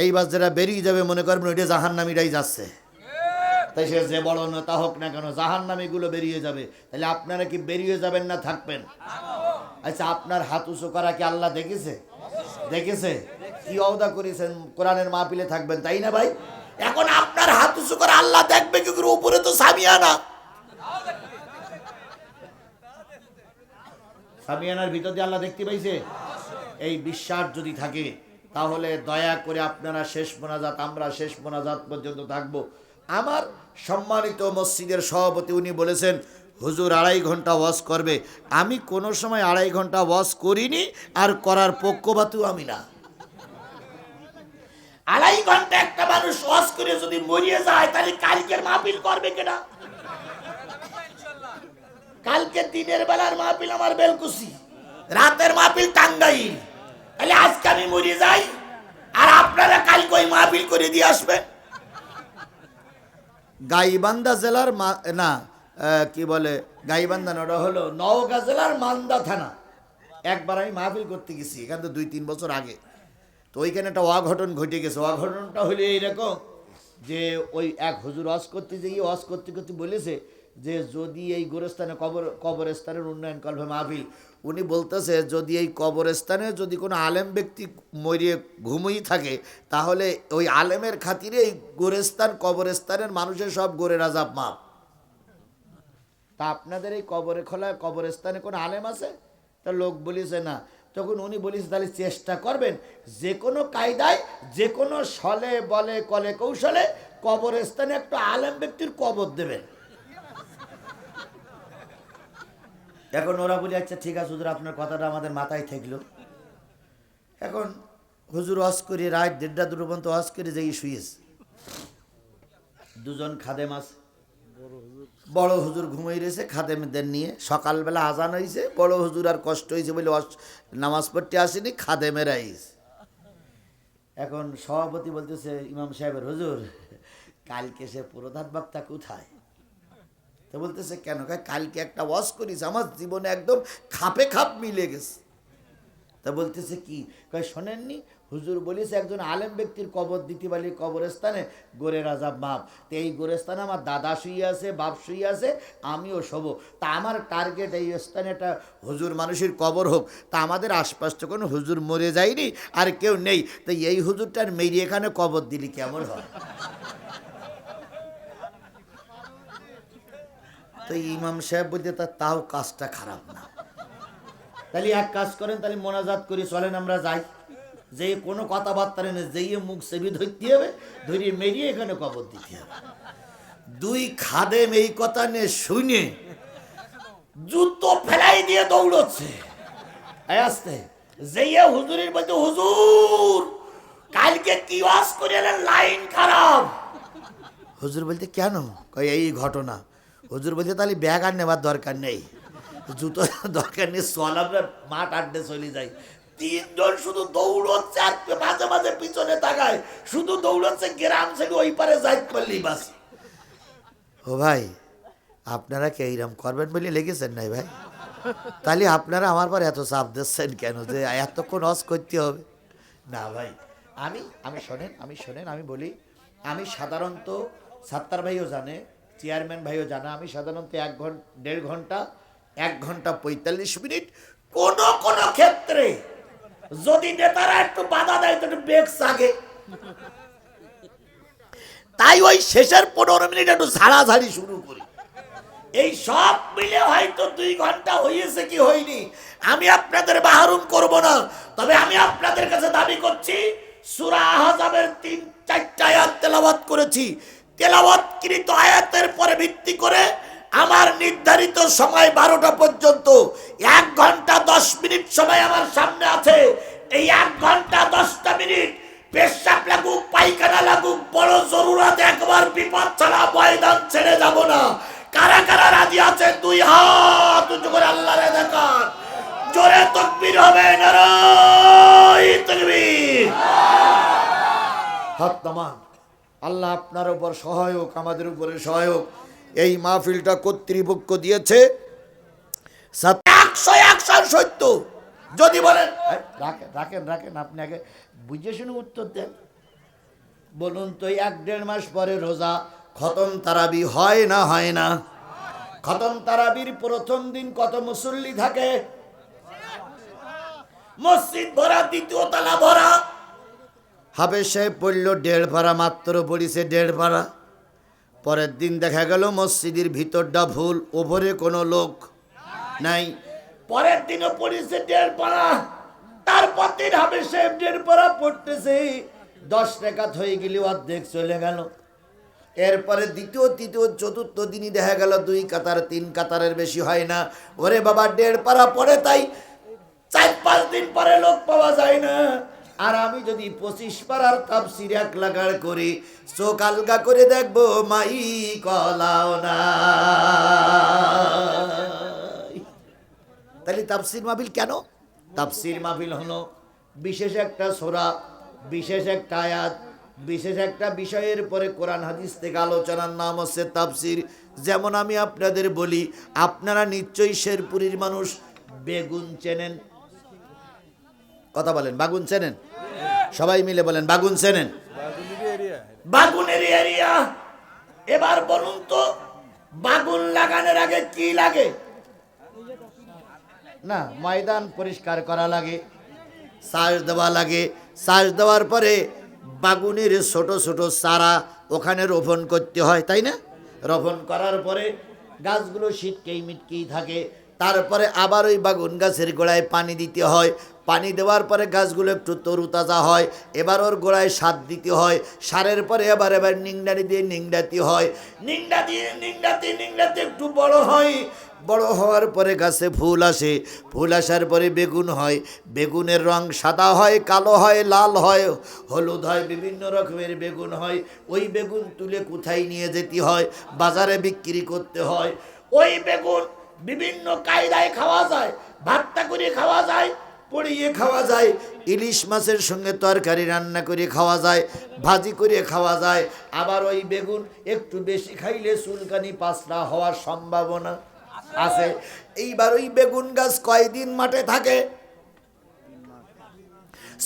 এইবার যারা বেরিয়ে যাবে, মনে করবেন ওইটা জাহান্নামীরাই যাচ্ছে। তাই সে যে বড় নেতা হোক না কেন, জাহান্নামীগুলো বেরিয়ে যাবে। তাহলে আপনারা কি বেরিয়ে যাবেন না থাকবেন? আচ্ছা, আপনার হাত উঁচু করা কি আল্লাহ দেখেছে? দেখেছে? কি ওয়াদা করেছেন কোরআনের মাহফিলে থাকবেন, তাই না ভাই? এখন আপনার হাত উঁচু করে আল্লাহ দেখবে কি করে? উপরে তো সামিয়ানা। সামিয়ানার ভিতর দিয়ে আল্লাহ দেখতে পাইছে? এই বিশ্বাস যদি থাকে, তাহলে দয়া করে আপনারা শেষ মোনাজাত, আমরা শেষ মোনাজাত পর্যন্ত থাকবো। আমার সম্মানিত মসজিদের সভাপতি উনি বলেছেন হুজুর 2.5 ঘন্টা ওয়াজ করবে। আমি কোনো সময় 2.5 ঘন্টা ওয়াজ করিনি, আর করার পক্ষপাতও আমি না। 2.5 ঘন্টা একটা মানুষ ওয়াজ করে যদি মরিয়ে যায়, তাহলে কালকের মাহফিল করবে কেনা? কালকে দিনের বেলার মাহফিল আমার বেলকুচি, রাতের মাহফিল টাঙ্গাইল। তাহলে আজকে আমি মরিয়ে যাই, আর আপনারা কালকে ওই মাহফিল করে দিয়ে আসবেন। গাইবান্ধা জেলার না কি বলে, গাইবান্ধা না, ওটা হলো নওগাঁ জেলার মান্দা থানা। একবার আমি মাহফিল করতে গেছি, এখান থেকে 2-3 বছর আগে। তো ওইখানে একটা অঘটন ঘটে গেছে। অঘটনটা হলো এইরকম যে, ওই এক হুজুর ওয়াজ করতে গিয়ে ওয়াজ করতে করতে বলেছে যে যদি এই গোরস্থানে কবরস্থানের উন্নয়ন করবে মাহফিল, উনি বলতেছে যদি এই কবরস্থানে যদি কোনো আলেম ব্যক্তি মরিয়ে ঘুমিয়ে থাকে, তাহলে ওই আলেমের খাতিরে এই কবরস্থানের মানুষের সব গোরের আযাব মাপ। তা আপনাদের এই কবরস্থানে কোনো আলেম আছে? তা লোক বলিছে না। তখন উনি বলিছে তাহলে চেষ্টা করবেন যে কোনো কায়দায়, যে কোনো ছলে বলে কলে কৌশলে কবরস্থানে একটা আলেম ব্যক্তির কবর দেবেন। এখন ওরা বলে আচ্ছা ঠিক আছে হুজুর, আপনার কথাটা আমাদের মাথায় থাকলো। এখন হুজুর ওয়াজ করে রাত 1:30-2 পর্যন্ত ওয়াজ করে যাই শুয়েছে। 2জন খাদেম আছে। বড় হুজুর ঘুমিয়ে রয়েছে খাদেমদের নিয়ে। সকালবেলা আজান হয়েছে, বড় হুজুর আর কষ্ট হয়েছে বলে নামাজ পড়তে আসেনি, খাদেমেরা আইছে। এখন সভাপতি বলতেছে ইমাম সাহেবের, হুজুর কালকে সে প্রধান বক্তা কোথায়? তো বলতেছে কেন? কালকে একটা ওয়াজ করিস, আমার জীবনে একদম খাপে খাপ মিলে গেছে। তা বলতেছে কি? শোনেননি হুজুর বলেছে একজন আলেম ব্যক্তির কবর দিতে পারলে কবরস্থানে গোরের আযাব মাপ। তো এই গোরস্থানে আমার দাদা শুয়ে আছে, বাপ শুয়ে আছে, আমিও শোবো। তা আমার টার্গেট এই স্থানে একটা হুজুর মানুষের কবর হোক। তা আমাদের আশপাশ তো কোনো হুজুর মরে যায়নি, আর কেউ নেই। তো এই হুজুরটার মেরে এখানে কবর দিলি কেমন হয়? তো ইমাম সাহেব বলতে তাও কাজটা খারাপ না। তাহলে এক কাজ করেন, তাহলে মোনাজাত করি, চলেন আমরা যাই। যে কোনো কথাবার্তা নেই, যেয়ে মুখ সেবি ধরতে হবে, ধরিয়ে মেরিয়ে এখানে কবর দিতে হবে। দুই খাদেম এই কথা নিয়ে শুনে জুতো ফেলাই দিয়ে দৌড়চ্ছে আসতে। যেয়ে হুজুরের বলতে, হুজুর কালকে কি ওয়াজ করে এলেন, লাইন খারাপ। হুজুর বলতে কেন? কই এই ঘটনা। হুজুর বলতে তাহলে ব্যাগ আর নেবার দরকার নেই, জুতো দরকার নেই, চল আমরা মাঠ আড্ডে চলে যাই। তিনজন শুধু দৌড়চ্ছে আর মাঝে মাঝে পিছনে তাকায়, শুধু দৌড়চ্ছে, গ্রাম থেকে ওই পারে যাইতে পারলি বাস। ও ভাই, আপনারা কে এইরকম করবেন বলে লেগেছেন নাই ভাই? তাহলে আপনারা আমার পর এত চাপ দিচ্ছেন কেন যে এতক্ষণ অস করতে হবে? না ভাই, আমি শোনেন আমি বলি, আমি সাধারণত সাত্তার ভাইও জানে, চেয়ারম্যান ভাইও জানে, আমি সাধারণত 1 ঘন্টা 1 ঘন্টা 45 মিনিট, কোন কোন ক্ষেত্রে যদি নেতারা একটু বাধা দেয় তো একটু ব্রেক সাগে, তাই ওই শেষের 15 মিনিট একটু ঝাড়াঝাড়ি শুরু করি। এই সব মিলে হয়তো 2 ঘন্টা হয়েছে কি হয়নি আমি আপনাদের বাহারুম করব না। তবে আমি আপনাদের কাছে দাবি করছি, সূরা আহজাবের 3-4টা আয়াত তেলাওয়াত করেছি। তেলাওয়াতকৃত আয়াতের পরে ভিত্তি করে আমার নির্ধারিত সময় 12টা পর্যন্ত 1 ঘন্টা 10 মিনিট সময় আমার সামনে আছে। এই 1 ঘন্টা 10টা মিনিট পেশাব লাগুক, পায়খানা লাগুক, বড় জরুরত, একবার বিপদ ছাড়া ময়দান ছেড়ে যাব না। কারা কারা রাজি আছে 2 হাত উঁচু করে আল্লাহরে দেখান, জোরে তাকবীর হবে, নারায়ে তাকবীর। হাত নামান। আল্লাহ আপনার উপর সহায়ক, আমাদের উপরে সহায়ক। এই মাহফিলটা কর্তৃপক্ষ দিয়েছে 100 সত্য। যদি বলেন রাখেন আপনি আগে বুঝে শুনে উত্তর দেন। বলুন তো 1-1.5 মাস পরে রোজা খতম তারাবি হয় না হয় না? খতম তারাবির প্রথম দিন কত মুসল্লি থাকে? মসজিদ ভরা, দ্বিতীয় তলা ভরা। হাফেজ সাহেব পড়ল 1.5 পারা, মাত্র পড়িছে 1.5 পারা। পরের দিন দেখা গেল মসজিদের ভিতরটা ভুল, ওপরে কোনো লোক নাই। পরের দিনও পড়িছে 1.5 পারা। তারপর দিন হাফেজ সাহেব 1.5 পারা পড়তেছে, 10 রাকাত হয়ে গেলে অর্ধেক চলে গেল। এরপরে দ্বিতীয়, তৃতীয়, চতুর্থ দিনই দেখা গেল 2 কাতার 3 কাতারের বেশি হয় না। ওরে বাবা 1.5 পারা পড়ে, তাই 4-5 দিন পরে লোক পাওয়া যায় না। আর আমি যদি 25 পারার তাফসীর 1 লাগাড় করি, চোখ আলগা করে দেখবো মাই কলাও না। তাহলে তাফসীর মাহফিল কেন? তাফসীর মাহফিল হলো বিশেষ একটা সূরা, বিশেষ একটা আয়াত, বিশেষ একটা বিষয়ের পরে কোরআন হাদিস থেকে আলোচনার নাম হচ্ছে তাফসীর। যেমন আমি আপনাদের বলি, আপনারা নিশ্চয়ই শেরপুরের মানুষ বেগুন চেনেন। কথা বলেন, বাগুন চেনেন? সবাই মিলে বলেন, বাগুন চেনেন? বাগুনের এরিয়া। এবার বলুন তো, বাগুন লাগানোর আগে কি লাগে? না, ময়দান পরিষ্কার করা লাগে, সাজ দেওয়া লাগে। সাজ দেওয়ার পরে বাগুনের ছোট ছোট চারা ওখানে রোপণ করতে হয়, তাই না? রোপণ করার পরে গাছগুলো শীতকেই মিটকেই থাকে। তারপরে আবার ওই বাগুন গাছের গোড়ায় পানি দিতে হয়। পানি দেওয়ার পরে গাছগুলো একটু তরুতাজা হয়। এবার ওর গোড়ায় সার দিতে হয়। সারের পরে এবার নিংড়ানি দিয়ে নিংড়াতে হয়। নিংড়াতে একটু বড় হয়। বড় হওয়ার পরে গাছে ফুল আসে। ফুল আসার পরে বেগুন হয়। বেগুনের রং সাদা হয়, কালো হয়, লাল হয়, হলুদ হয়, বিভিন্ন রকমের বেগুন হয়। ওই বেগুন তুলে কোথায় নিয়ে যেতে হয়? বাজারে বিক্রি করতে হয়। ওই বেগুন বিভিন্ন কায়দায় খাওয়া যায়, ভর্তা করে খাওয়া যায়, পুড়িয়ে খাওয়া যায়, ইলিশ মাছের সঙ্গে তরকারি রান্না করে খাওয়া যায়, ভাজি করে খাওয়া যায়। আবার ওই বেগুন একটু বেশি খাইলে চুলকানি পাতলা হওয়ার সম্ভাবনা আছে। এইবার ওই বেগুন গাছ কয়দিন মাঠে থাকে?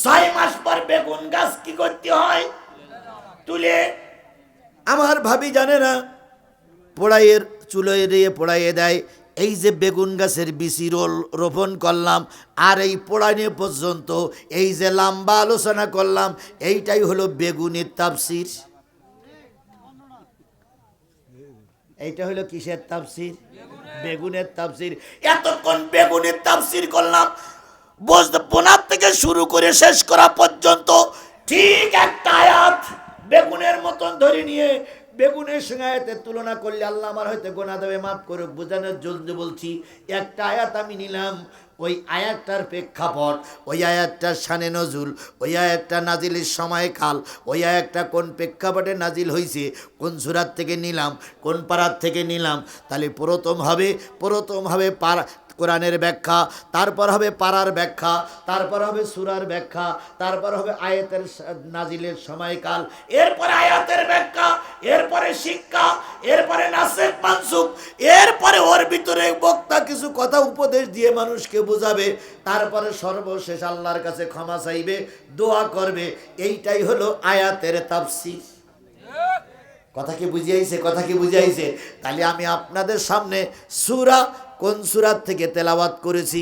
6 মাস পর বেগুন গাছ কি করতে হয়? তুলে, আমার ভাবি জানে না, পোড়াইয়ের চুলোয় দিয়ে পোড়াইয়ে দেয়। এই যে বেগুন গাছের বিচি রোপণ করলাম, আর এই পোড়ানো পর্যন্ত এই যে লম্বা আলোচনা করলাম, এইটাই হলো বেগুনের তাফসীর। এইটা হলো কিসের তাফসির? বেগুনের তাফসির। এতক্ষণ বেগুনের তাফসির করলাম, বোনার থেকে শুরু করে শেষ করা পর্যন্ত ঠিক একটা আয়াত বেগুনের মতন ধরে নিয়ে বেগুনের সঙ্গে আয়াতের তুলনা করলে আল্লাহ আমার হয়তো গোনা দেবে, মাফ করুক, বোঝানোর জন্য বলছি। একটা আয়াত আমি নিলাম, ওই আয়াতটার প্রেক্ষাপট, ওই আয়াতটার শানে নজুল, ওই আয়াতটা নাজিলের সময়কাল, ওই আয়াতটা কোন প্রেক্ষাপটে নাজিল হয়েছে, কোন সূরার থেকে নিলাম, কোন পারার থেকে নিলাম, তাহলে প্রথম হবে কোরআনের ব্যাখ্যা, তারপর হবে পারার ব্যাখ্যা, তারপর হবে সূরার ব্যাখ্যা, তারপর হবে আয়াতের নাজিলের সময়কাল, এরপরে আয়াতের ব্যাখ্যা, এরপরে শিক্ষা, এরপরে নাসেখ মানসুখ, এরপরে ওর ভিতরে বক্তা কিছু কথা উপদেশ দিয়ে মানুষকে বোঝাবে, তারপরে সর্বশেষ আল্লাহর কাছে ক্ষমা চাইবে, দোয়া করবে। এইটাই হলো আয়াতের তাফসীর। কথা কি বুঝাইছে? তাহলে আমি আপনাদের সামনে সূরা, কোন সূরা থেকে তেলাওয়াত করেছি?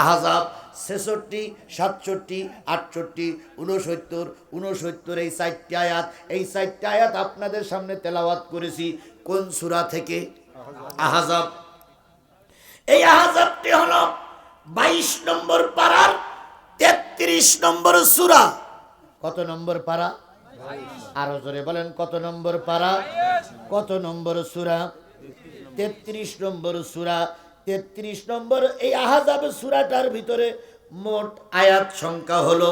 আহজাব 66, 67, 68, 69, এই 4টি আয়াত, এই 4টি আয়াত আপনাদের সামনে তেলাওয়াত করেছি। কোন সূরা থেকে? আহজাব। এই আহজাবটি হলো 22 নম্বর পারার 33 নম্বর সূরা। কত নম্বর পারা? আরো জোরে বলেন, কত নম্বর পারা? কত নম্বর সূরা? 33 নম্বর সূরা। 33 নম্বর এই আহজাব সূরাটার ভিতরে মোট আয়াত সংখ্যা হলো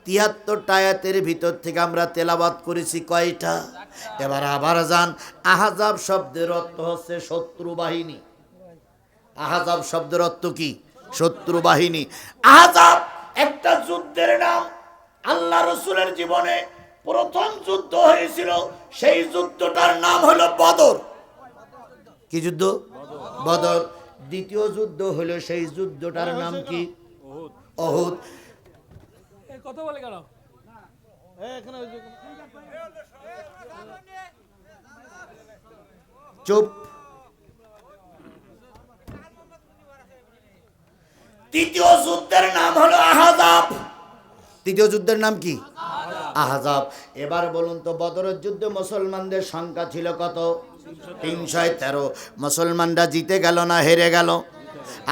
73টা আয়াতের ভিতর থেকে আমরা তেলাওয়াত করেছি কয়টা? এবার আবার যান, আহজাব শব্দের অর্থ হচ্ছে শত্রু বাহিনী। আহজাব শব্দের অর্থ কি? শত্রু বাহিনী। আহজাব একটা যুদ্ধের নাম। আল্লাহ রাসূলের জীবনে প্রথম যুদ্ধ হয়েছিল, সেই যুদ্ধটার নাম হলো বদর। কি যুদ্ধ? বদর। দ্বিতীয় যুদ্ধ হলো, সেই যুদ্ধটার নাম কি? উহুদ। কথা বলে কেন? চুপ। তৃতীয় যুদ্ধের নাম হলো আহজাব। তৃতীয় যুদ্ধের নাম কি? আহজাব। এবার বলুন তো, বদরের যুদ্ধে মুসলমানদের সংখ্যা ছিল কত? 313। মুসলমানরা জিতে গেল না হেরে গেল?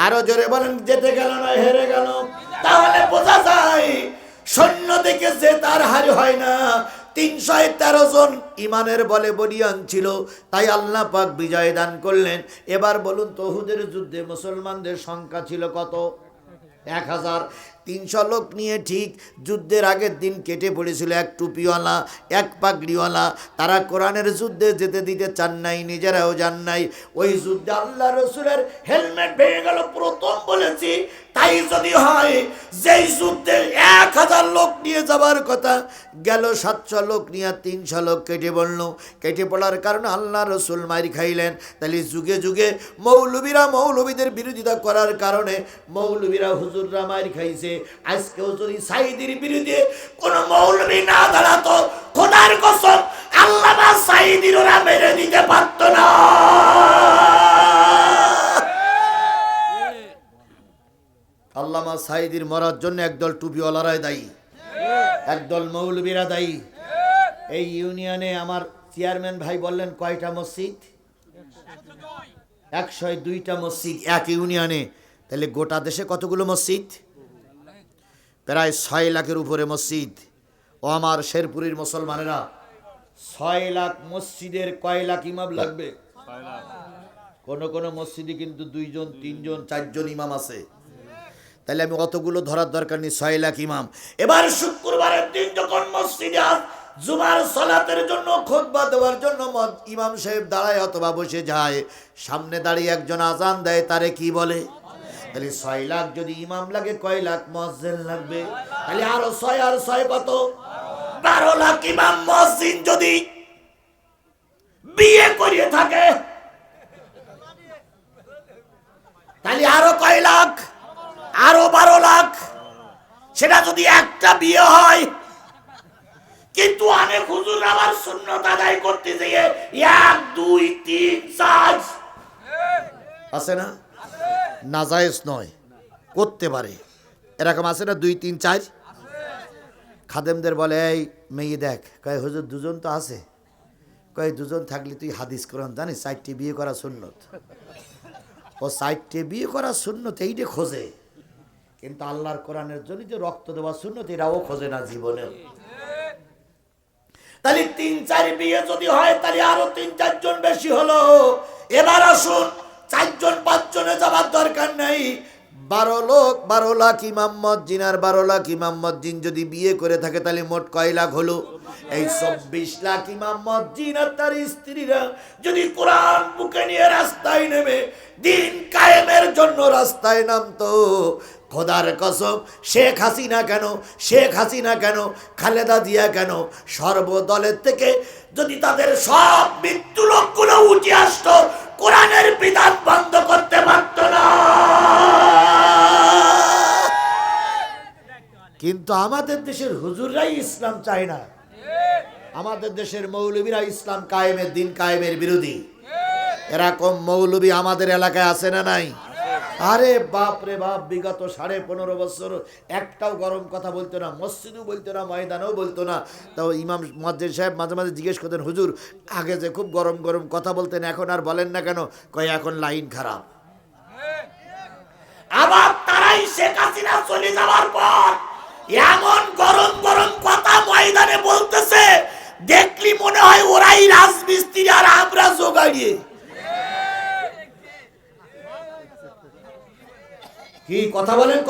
আরো জোরে বলেন, জিতে গেল না হেরে গেল? তাহলে বোঝা যায় সৈন্য দেখে যে তার হার হয় না। 313 জন ইমানের বলে বলিয়ান ছিল, তাই আল্লাহ পাক বিজয় দান করলেন। এবার বলুন তো, উহুদের যুদ্ধে মুসলমানদের সংখ্যা ছিল কত? 1300 লোক নিয়ে ঠিক যুদ্ধের আগের দিন কেটে পড়েছিল এক টুপিওয়ালা, এক পাগড়িওয়ালা। তারা কোরআনের যুদ্ধে যেতে দিতে চান নাই, নিজেরাও যান নাই। ওই যুদ্ধে আল্লাহ রাসূলের হেলমেট ভেঙে গেল, প্রথম বলেছি। তাই যদি হয়, যেই যুদ্ধে 1000 লোক নিয়ে যাবার কথা, গেল 700 লোক নিয়ে 300 লোক কেটে পড়ল। কেটে পড়ার কারণে আল্লাহ রাসূল মাইর খাইলেন। তাহলে যুগে যুগে মৌলবীদের বিরোধিতা করার কারণে মৌলবীরা, হুজুররা মাইর খাইছে। আজকেও যদি সাইদির বিরুদ্ধে কোন মৌলবী না দাঁড়াতো, খোদার কসম আল্লামা সাইদির ওরা মেরে দিতে পারত না। আল্লামা সাইদির মরার জন্য একদল টুপিওয়ালারাই দায়ী, একদল মৌলবীরা দায়ী। এই ইউনিয়নে আমার চেয়ারম্যান ভাই বললেন কয়টা মসজিদ? 102টা মসজিদ এক ইউনিয়নে। তাহলে গোটা দেশে কতগুলো মসজিদ? প্রায় 6 লাখের উপরে মসজিদ। ও আমার শেরপুরের মুসলমানেরা, 6 লাখ মসজিদের কয় লাখ ইমাম লাগবে? কোন কোন মসজিদে কিন্তু 2 জন 3 জন 4 জন ইমাম আছে। তাহলে আমি অতগুলো ধরার দরকার নেই, 6 লাখ ইমাম। এবার শুক্রবারের দিন যখন মসজিদে জুমার সালাতের জন্য খুতবা দেওয়ার জন্য ইমাম সাহেব দাঁড়ায় অথবা বসে যায়, সামনে দাঁড়িয়ে একজন আজান দেয়, তারে কি বলে? তাহলে 6 লাখ যদি ইমাম লাগে, কয় লাখ মুয়াজ্জিন লাগবে? তাহলে আরো 6 আর 6 কত? 12 লাখ ইমাম মুয়াজ্জিন যদি বিয়ে করিয়ে থাকে, তাহলে আরো কয় লাখ? আরো 12 লাখ। সেটা যদি একটা বিয়ে হয়, কিন্তু অনেক হুজুর আবার সুন্নত আদায় করতে গিয়ে 1 2 3 4 আছে না? নাজায়েজ নয়, করতে পারে, এরকম আছে না? 2 3 4 খাদেমদের বলে, এই মেয়ে দেখ, কয় হুজুর 2 জন তো আছে, কয় দুজন থাকলে তুই হাদিস কোরআন জানিস 4টে বিয়ে করা সুন্নত। ও 4টে বিয়ে করা সুন্নত এইটা খোঁজে, কিন্তু আল্লাহর কোরআনের জন্য যে রক্ত দেওয়া সুন্নত এটাও খোঁজে না জীবনে। তাহলে 3-4 বিয়ে যদি হয় তাহলে আরো 3-4 জন বেশি হলো। এবার আসুন 4 জন 5 জনে যাবার দরকার নাই। 12 লাখ ইমাম মজ্জিন আর 12 লাখ ইমাম মজ্জিন যদি বিয়ে করে থাকে তাহলে মোট কয় লাখ হলো? এই 24 লাখ ইমাম মজ্জিন আর তার স্ত্রীরা যদি কোরআন বুকে নিয়ে রাস্তায় নেমে দিন কায়েমের জন্য রাস্তায় নামতো, খোদার কসম শেখ হাসিনা কেন খালেদা জিয়া কেন সর্বদলের থেকে যদি তাদের সব মৃত্যু লোকগুলো উঠে আসতো, কোরআনের বিধান বন্ধ করতে পারত না। কিন্তু আমাদের দেশের হুজুররাই ইসলাম চায় না, আমাদের দেশের মৌলবীরা ইসলাম কায়েমের দিন কায়েমের বিরোধী। এরকম মৌলবী আমাদের এলাকায় আছে না নাই? আরে বাপ রে বাপ, বিগত 15.5 বছর একটাও গরম কথা বলতো না, মসজিদও বলতো না, ময়দানেও বলতো না। তাও ইমাম মুয়াজ্জিন সাহেব মাঝে মাঝে জিজ্ঞেস করতেন, হুজুর আগে যে খুব গরম গরম কথা বলতেন এখন আর বলেন না কেন? কয় এখন লাইন খারাপ। আবার তারাই শেখ হাসিনা চলে যাওয়ার পর এমন গরম গরম কথা ময়দানে বলতেছে, দেখলি মনে হয় ওরাই রাজমিস্ত্রি আর আমরা জোগাড়িয়ে। কি কথা বলেন?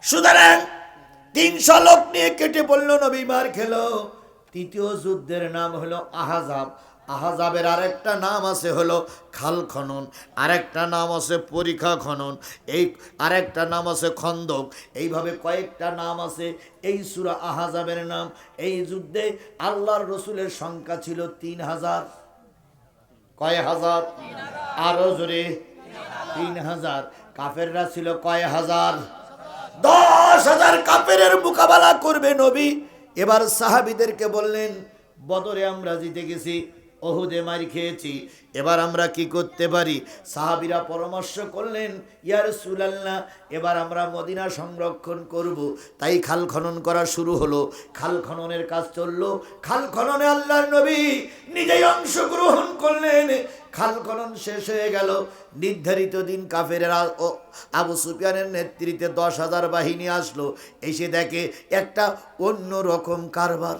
সুতরাং 300 লোক নিয়ে কেটে পড়লো, নবী মার খেলো। তৃতীয় যুদ্ধের নাম হলো আহজাব। আহজাবের আরেকটা নাম আছে হলো খাল খনন, আরেকটা নাম আছে পরীক্ষা খনন, এই আরেকটা নাম আছে খন্দক। এইভাবে কয়েকটা নাম আছে এই সূরা আহজাবের নাম। এই যুদ্ধে আল্লাহর রসুলের সংখ্যা ছিল 3000। কয় হাজার? আরো জোরে 3000। কাফেররা ছিল কয় হাজার? 10,000 কাফেরের মোকাবেলা করবে নবী। এবার সাহাবীদেরকে বললেন, বদরে আমরা জিতে গেছি, ওহুদে মার খেয়েছি, এবার আমরা কি করতে পারি? সাহাবীরা পরামর্শ করলেন, ইয়া রাসূলুল্লাহ এবার আমরা মদিনা সংরক্ষণ করব। তাই খাল খনন করা শুরু হলো। খাল খননের কাজ চললো। খাল খননে আল্লাহর নবী নিজেই অংশগ্রহণ করলেন। খাল খনন শেষ হয়ে গেল। নির্ধারিত দিন কাফেরেরা আবু সুফিয়ানের নেতৃত্বে 10,000 বাহিনী আসলো। এসে দেখে একটা অন্য রকম কারবার।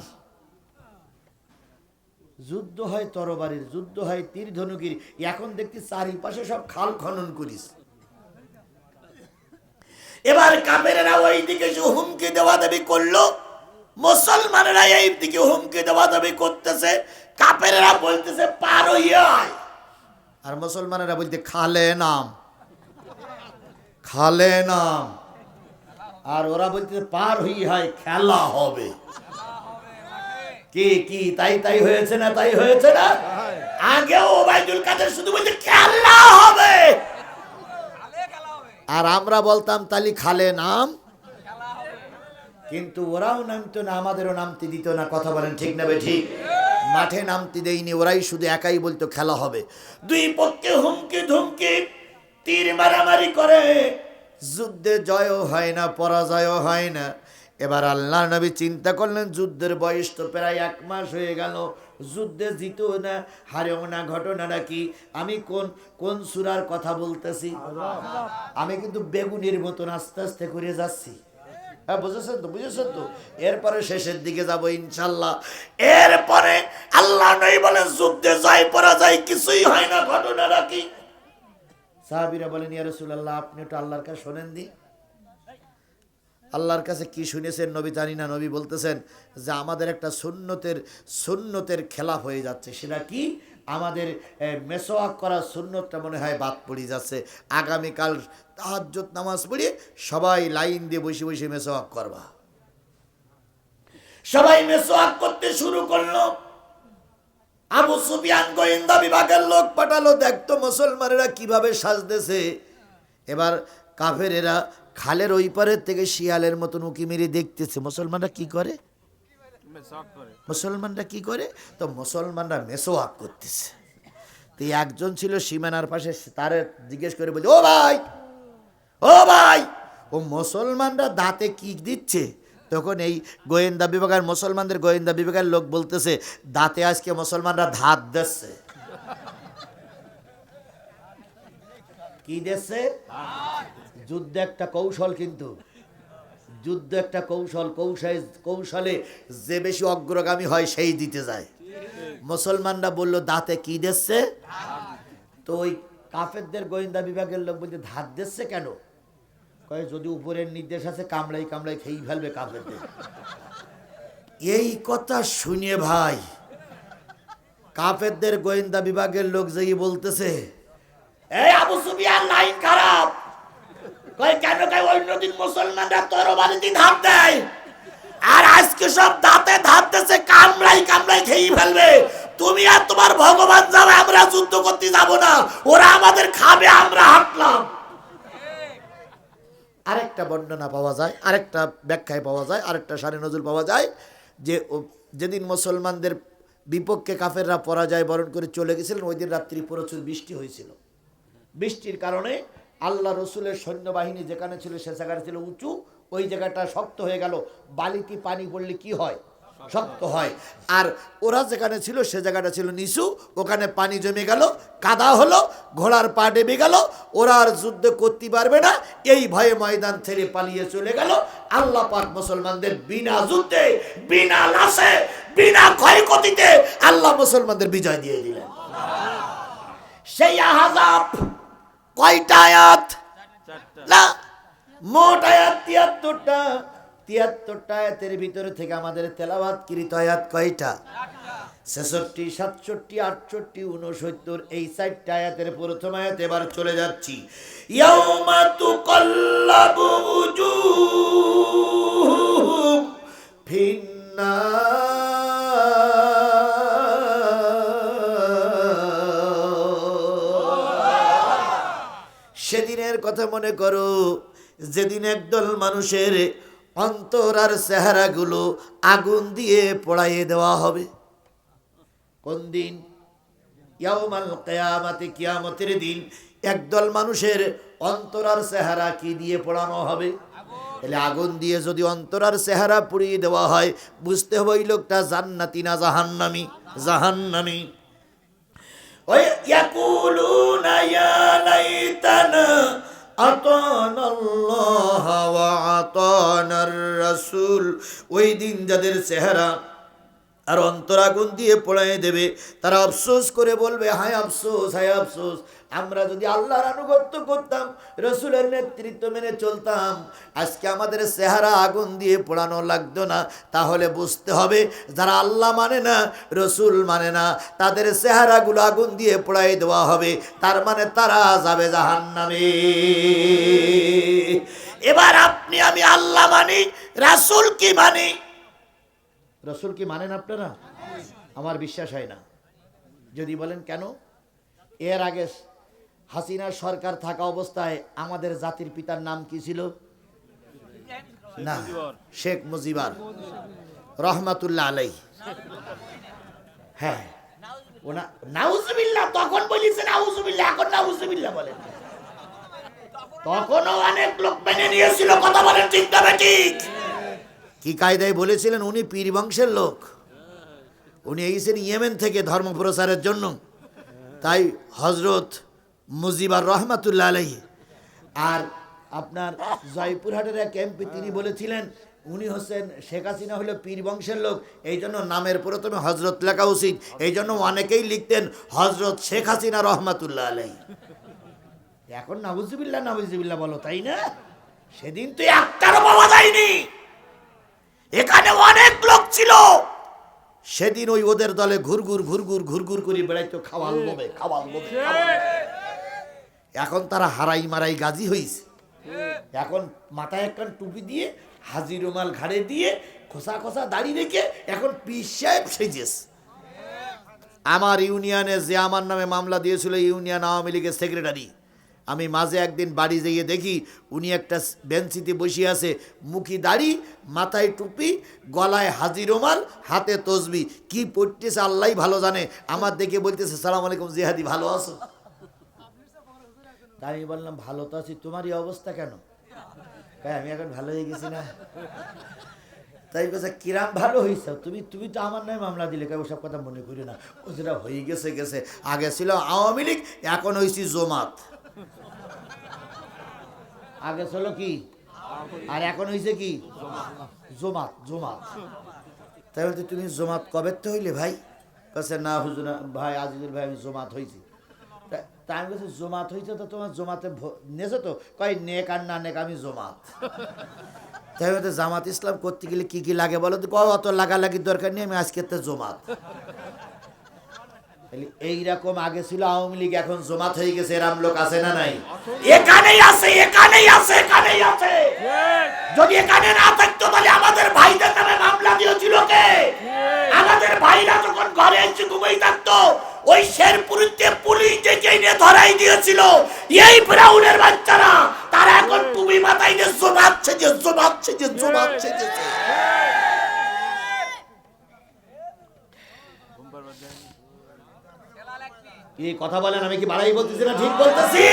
যুদ্ধ হয় তরবারির, যুদ্ধ হয় তীর ধনুকের, এখন দেখতে চারিপাশে সব খাল খনন করিস। এবার কাফেরেরা ওই দিকে হুমকি দেওয়া দাবি করলো, মুসলমানেরা এই দিকে হুমকি দেওয়া দাবি করতেছে। কাফেরেরা বলতেছে পার হইয়ে আয়, আর মুসলমানেরা বলতে খালে নাম। আর ওরা বলতে পার হইয়ে হয় খেলা হবে। কি তাই হয়েছে না? আগেও ওবাইদুল কাদের শুধু বলতে খেলা হবে, আর আমরা বলতাম তালি খালে নাম। কিন্তু ওরাও নামতো না, আমাদেরও নামতে দিত না। কথা বলেন ঠিক না ঠিক? মাঠে নামতে দেয়নি, ওরাই শুধু একাই বলতো খেলা হবে। দুই পক্ষে হুমকি ধুমকি, তীর মারামারি করে। যুদ্ধে জয়ও হয় না, পরাজয়ও হয় না। এবার আল্লাহ নবী চিন্তা করলেন, যুদ্ধের বয়স তো প্রায় 1 মাস হয়ে গেল, যুদ্ধে জিতও না হারেও না, ঘটনাটা কি? আমি কোন সূরার কথা বলতেছি? আমি কিন্তু বেগুনের মতন আস্তে আস্তে করে যাচ্ছি। হ্যাঁ, বুঝেছেন তো? এরপরে শেষের দিকে যাব ইনশাল্লাহ। এরপরে আল্লাহ নবী বলেন, যুদ্ধে জয় পরাজয় কিছুই হয় না, ঘটনাটা কি? সাহাবীরা বলেন, ইয়া রাসূলুল্লাহ আপনি তো আল্লাহর কাছে শোনেন দি। আল্লাহর কাছে কি শুনেছেন নবী জানি না। নবী বলতেছেন যে আমাদের একটা সুন্নতের খেলাফ হয়ে যাচ্ছে। সেটা কি? আমাদের মেসওয়াক করা সুন্নতটা মনে হয় বাদ পড়ে যাচ্ছে। আগামীকাল তাহাজ্জুদ নামাজ পড়ে সবাই লাইন দিয়ে বসে বসে মেসওয়াক করবা। সবাই মেসওয়াক করতে শুরু করলো। আবু সুফিয়ান গোয়েন্দা বিভাগের লোক পাঠালো, দেখতো মুসলমানেরা কিভাবে সাজতেছে। এবার কাফেরেরা খালের ওই পারের থেকে শিয়ালের মতন উকি মেরে দেখতেছে মুসলমানরা কি করে। তো মুসলমানরা মেসওয়াক করতেছে। তো একজন ছিল সীমানার পাশে, তারে জিজ্ঞেস করে বলছে, ও ভাই ও মুসলমানরা দাঁতে কি দিচ্ছে? তো তখন এই গোয়েন্দা বিভাগের মুসলমানদের গোয়েন্দা বিভাগের লোক বলতেছে দাঁতে আজকে মুসলমানরা ধাত দিচ্ছে। কি দিচ্ছে? যুদ্ধ একটা কৌশল, কিন্তু যুদ্ধ একটা কৌশল, কৌশলে যে বেশি অগ্রগামী হয় সেই দিতে যায়। মুসলমানরা বলল দাঁতে কি দিচ্ছে? তো ওই কাফেরদের গোয়েন্দা বিভাগের লোক বলতে ধাত দিচ্ছে কেন? কয় যদি উপরের নির্দেশ আছে কামড়াই কামড়াই খেয়ে ফেলবে কাফেরদের। এই কথা শুনে ভাই কাফেরদের গোয়েন্দা বিভাগের লোক যেই বলতেছে এই আবু সুফিয়ান লাইন খারাপ। কয় কেন? কয় অন্যদিন মুসলমানরা তরবারিতে ধাপ দেয়, আর আজকে সব দাঁতে ধাপ দিচ্ছে, কামড়াই কামড়াই খেয়ে ফেলবে। তুমি আর তোমার ভগবান যাবে, আমরা যুদ্ধ করতে যাব না, ওরা আমাদের খাবে, আমরা হাঁটলাম। আরেকটা বর্ণনা পাওয়া যায়, আরেকটা ব্যাখ্যায় পাওয়া যায়, আরেকটা শানে নজরুল পাওয়া যায় যে যেদিন মুসলমানদের বিপক্ষে কাফেররা পরাজয় বরণ করে চলে গেছিলেন ওই দিন রাত্রি প্রচুর বৃষ্টি হয়েছিল। বৃষ্টির কারণে আল্লাহ রসুলের সৈন্যবাহিনী যেখানে ছিল সে জায়গাটা ছিল উঁচু, ওই জায়গাটা শক্ত হয়ে গেল। বালিতে পানি পড়লে কি হয়? শক্ত হয়। আর ওরা যেখানে ছিল সে জায়গাটা ছিল নিচু, ওখানে পানি জমে গেল, কাদা হলো, ঘোড়ার পা ডেবে গেল, ওরা আর যুদ্ধ করতে পারবে না, এই ভয়ে ময়দান ছেড়ে পালিয়ে চলে গেল। আল্লাহ পাক মুসলমানদের বিনা যুদ্ধে, বিনা লাশে, বিনা ক্ষয়ক্ষতিতে আল্লাহ মুসলমানদের বিজয় দিয়ে দিলেন। সেই আহজাব কয়টা আয়াত? না, মোট আয়াত ৭৩টা। ৭৩টা আয়াতের ভিতরে থেকে আমাদের তেলাওয়াতকৃত আয়াত কয়টা? ৬৬, ৬৭, ৬৮, ৬৯, এই ৪টা আয়াতের প্রথম আয়াত। এবার চলে যাচ্ছি ইয়াউমা তুকাল্লাবু উজুহুহুম ফিন্নার। সেদিনের কথা মনে করো যেদিন একদল মানুষের অন্তর আর চেহারাগুলো আগুন দিয়ে পোড়াইয়ে দেওয়া হবে। কোন দিন? ইয়াউমাল কিয়ামাতে, কিয়ামতের দিন একদল মানুষের অন্তর আর চেহারা কি দিয়ে পোড়ানো হবে? তাহলে আগুন দিয়ে যদি অন্তর আর চেহারা পুড়িয়ে দেওয়া হয়, বুঝতে হবে ওই লোকটা জান্নাতি না জাহান্নামী? জাহান্নামী। ওই ইয়াকুলুনা ইয়া লাইতানা আতানাল্লাহ ওয়া আতানার রাসূল। ওই দিন যাদের চেহারা আর অন্তর আগুন দিয়ে পোড়ায় দেবে তারা আফসোস করে বলবে হায় আফসোস, হায় আফসোস, আমরা যদি আল্লাহর আনুগত্য করতাম, রসুলের নেতৃত্ব মেনে চলতাম, আজকে আমাদের চেহারা আগুন দিয়ে পোড়ানো লাগতো না। তাহলে বুঝতে হবে যারা আল্লাহ মানে না, রসুল মানে না, তাদের চেহারাগুলো আগুন দিয়ে পোড়াই দেওয়া হবে, তার মানে তারা যাবে জাহান্নামে। এবার আপনি আমি আল্লাহ মানি, রাসূল কি মানি? রসুল কি মানেন আপনারা? আমার বিশ্বাস হয় না। যদি বলেন কেন? এর আগে হাসিনার সরকার থাকা অবস্থায় আমাদের জাতির পিতার নাম কি ছিল? না, শেখ মুজিবুর রহমাতুল্লাহ আলাইহি। হ্যাঁ, ওনা নাউজুবিল্লাহ, তখন বলেছেন নাউজুবিল্লাহ, এখন নাউজুবিল্লাহ বলেন। তখনও অনেক লোক মেনে নিয়েছিল, কথা বলেন ঠিক না ঠিক? কি কায়দায় বলেছিলেন? উনি পীর বংশের লোক, উনি এসেছেন ইয়েমেন থেকে ধর্ম প্রচারের জন্য। তাই হজরত মুজিবুর রহমাতুল্লাহ আলাইহি আর আপনার জয়পুরহাটের এক এমপি তিনি বলেছিলেন উনি হচ্ছেন শেখ হাসিনা হলো পীর বংশের লোক, এই জন্য নামের প্রথমে হজরত লেখা উচিত। এই জন্য অনেকেই লিখতেন হজরত শেখ হাসিনা রহমাতুল্লাহ আলাইহি। এখন নাউজুবিল্লাহ নাউজুবিল্লাহ বলো, তাই না? সেদিন তো একটারও পাওয়া যায়নি, এখানে অনেক লোক ছিল সেদিন ওই ওদের দলে ঘুরঘুর ঘুরঘুর ঘুরঘুর করে বেড়াইতো খাওয়ার লোভে, খাওয়ার লোভে। এখন তারা হারাই মারাই গাজী হয়েছে। এখন মাথায় একটা টুপি দিয়ে, হাজি রুমাল ঘাড়ে দিয়ে, খোসা খোসা দাড়ি রেখে এখন পীর সাহেব সেজেছে। আমার ইউনিয়নে যে আমার নামে মামলা দিয়েছিল ইউনিয়ন আওয়ামী লীগের সেক্রেটারি, আমি মাঝে একদিন বাড়ি যেয়ে দেখি উনি একটা বেঞ্চিতে বসে আছে, মুখি দাড়ি, মাথায় টুপি, গলায় হাজি রুমাল, হাতে তসবি, কি পড়তেছে আল্লাহ ভালো জানে। আমার দেখে বলতেছে সালাম আলাইকুম জিহাদি, ভালো আছো? তাই আমি বললাম ভালো তো আছি, তোমার এই অবস্থা কেন? আমি এখন ভালো হয়ে গেছি না। তাই বলছে কিরাম ভালো হয়েছে, তুমি তুমি তো আমার নয় মামলা দিলে, কেউ সব কথা মনে করি না, ও যেটা হয়ে গেছে গেছে, আগে ছিল আওয়ামী লীগ, এখন হয়েছি জমাত। আগে ছিল কি আর এখন হয়েছে কি জমাত, জমাত। তাই বলতে তুমি জমাত কবে তো হইলে ভাই? বলছে না হুজুর ভাই, আজিজুল ভাই আমি জমাত হয়েছি। তাই আমি বলছি জমাত হয়েছে তো তোমার জমাতে নেছো তো? কয় নেক আর না নেক আমি জমাত। তাই বলতে জামাত ইসলাম করতে গেলে কি কি লাগে বলো তো? অত লাগালাগির দরকার নেই, আমি আজকে তো জমাত। এইরকম আগে ছিল আওয়ামী লীগ, এখন জমাত হয়ে গেছে, এরকম লোক আছে না নাই? এখানেই আছে, এখানেই আছে, এখানেই আছে। যদি এখানে না থাকতো তাহলে আমাদের ভাইদের নামে মামলা দিয়েছিল কে? আমাদের ভাইরা যখন ঘরে এসে ঘুমিয়ে থাকতো, ওই শেরপুরিতে পুলিশ ডেকে এনে ধরাই দিয়েছিল এই ব্রাউনের বাচ্চারা, তারা এখন তুমি মাথায় দিয়ে জমাত সেজে, জমাত সেজে, জমাত সেজেছে। এই কথা বলেন, আমি কি বাড়াই বলতেছি না ঠিক বলতেছি?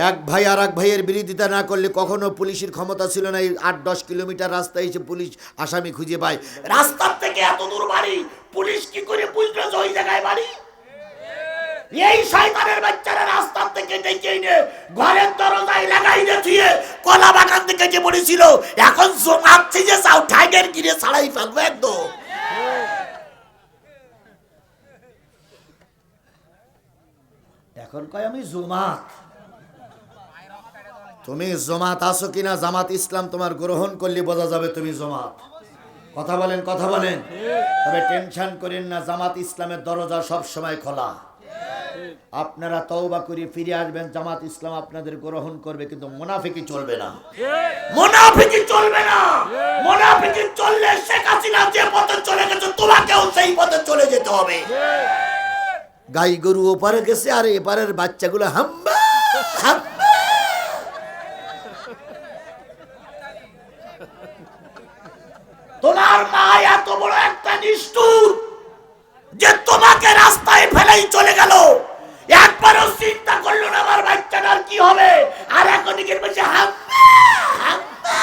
এক ভাই আর এক ভাইয়ের বিরোধিতা না করলে কখনো পুলিশের ক্ষমতা ছিল না। এই 8-10 কিলোমিটার রাস্তায় এসে পুলিশ আসামি খুঁজে পায়। রাস্তার থেকে এত দূর বাড়ি, পুলিশ কি করে বুঝলো যে ওই জায়গায় বাড়ি? এই শয়তানের বাচ্চারা রাস্তার থেকে ডেকে এনে ঘরের দরজায় লাগাই দিয়ে কলা বাগান থেকে যে পড়েছিল, এখন জমাচ্ছে যে চাও ঠাইডের গিরে ছাড়াই ফেলবে একদম। এখন কয় আমি জমাত। তুমি জমাত আছো কিনা, জামাত ইসলাম তোমার গ্রহণ করলে বোঝা যাবে তুমি জমাত। কথা বলেন, কথা বলেন। তবে টেনশন করেন না, জামাত ইসলামের দরজা সব সময় খোলা। আপনারা তওবা করে ফিরে আসবেন, জামাত ইসলাম আপনাদের গ্রহণ করবে, কিন্তু মুনাফিকি চলবে না। মুনাফিকি চলবে না। মুনাফিকি চললে শেখ হাসিনা যে পথে চলে গেছে, তোমাকেও সেই পথে চলে যেতে হবে। গাই গরু ওপারে গেছে আর এপারের বাচ্চাগুলো হাম্বা হাম্বা। তোমার মা এত বড় একটা নিষ্ঠুর যে তোমাকে রাস্তায় ফেলেই চলে গেল, একবারও চিন্তা করলো না আমার বাচ্চাটার কি হবে। আর এখন দিকে বসে হাম্বা হাম্বা।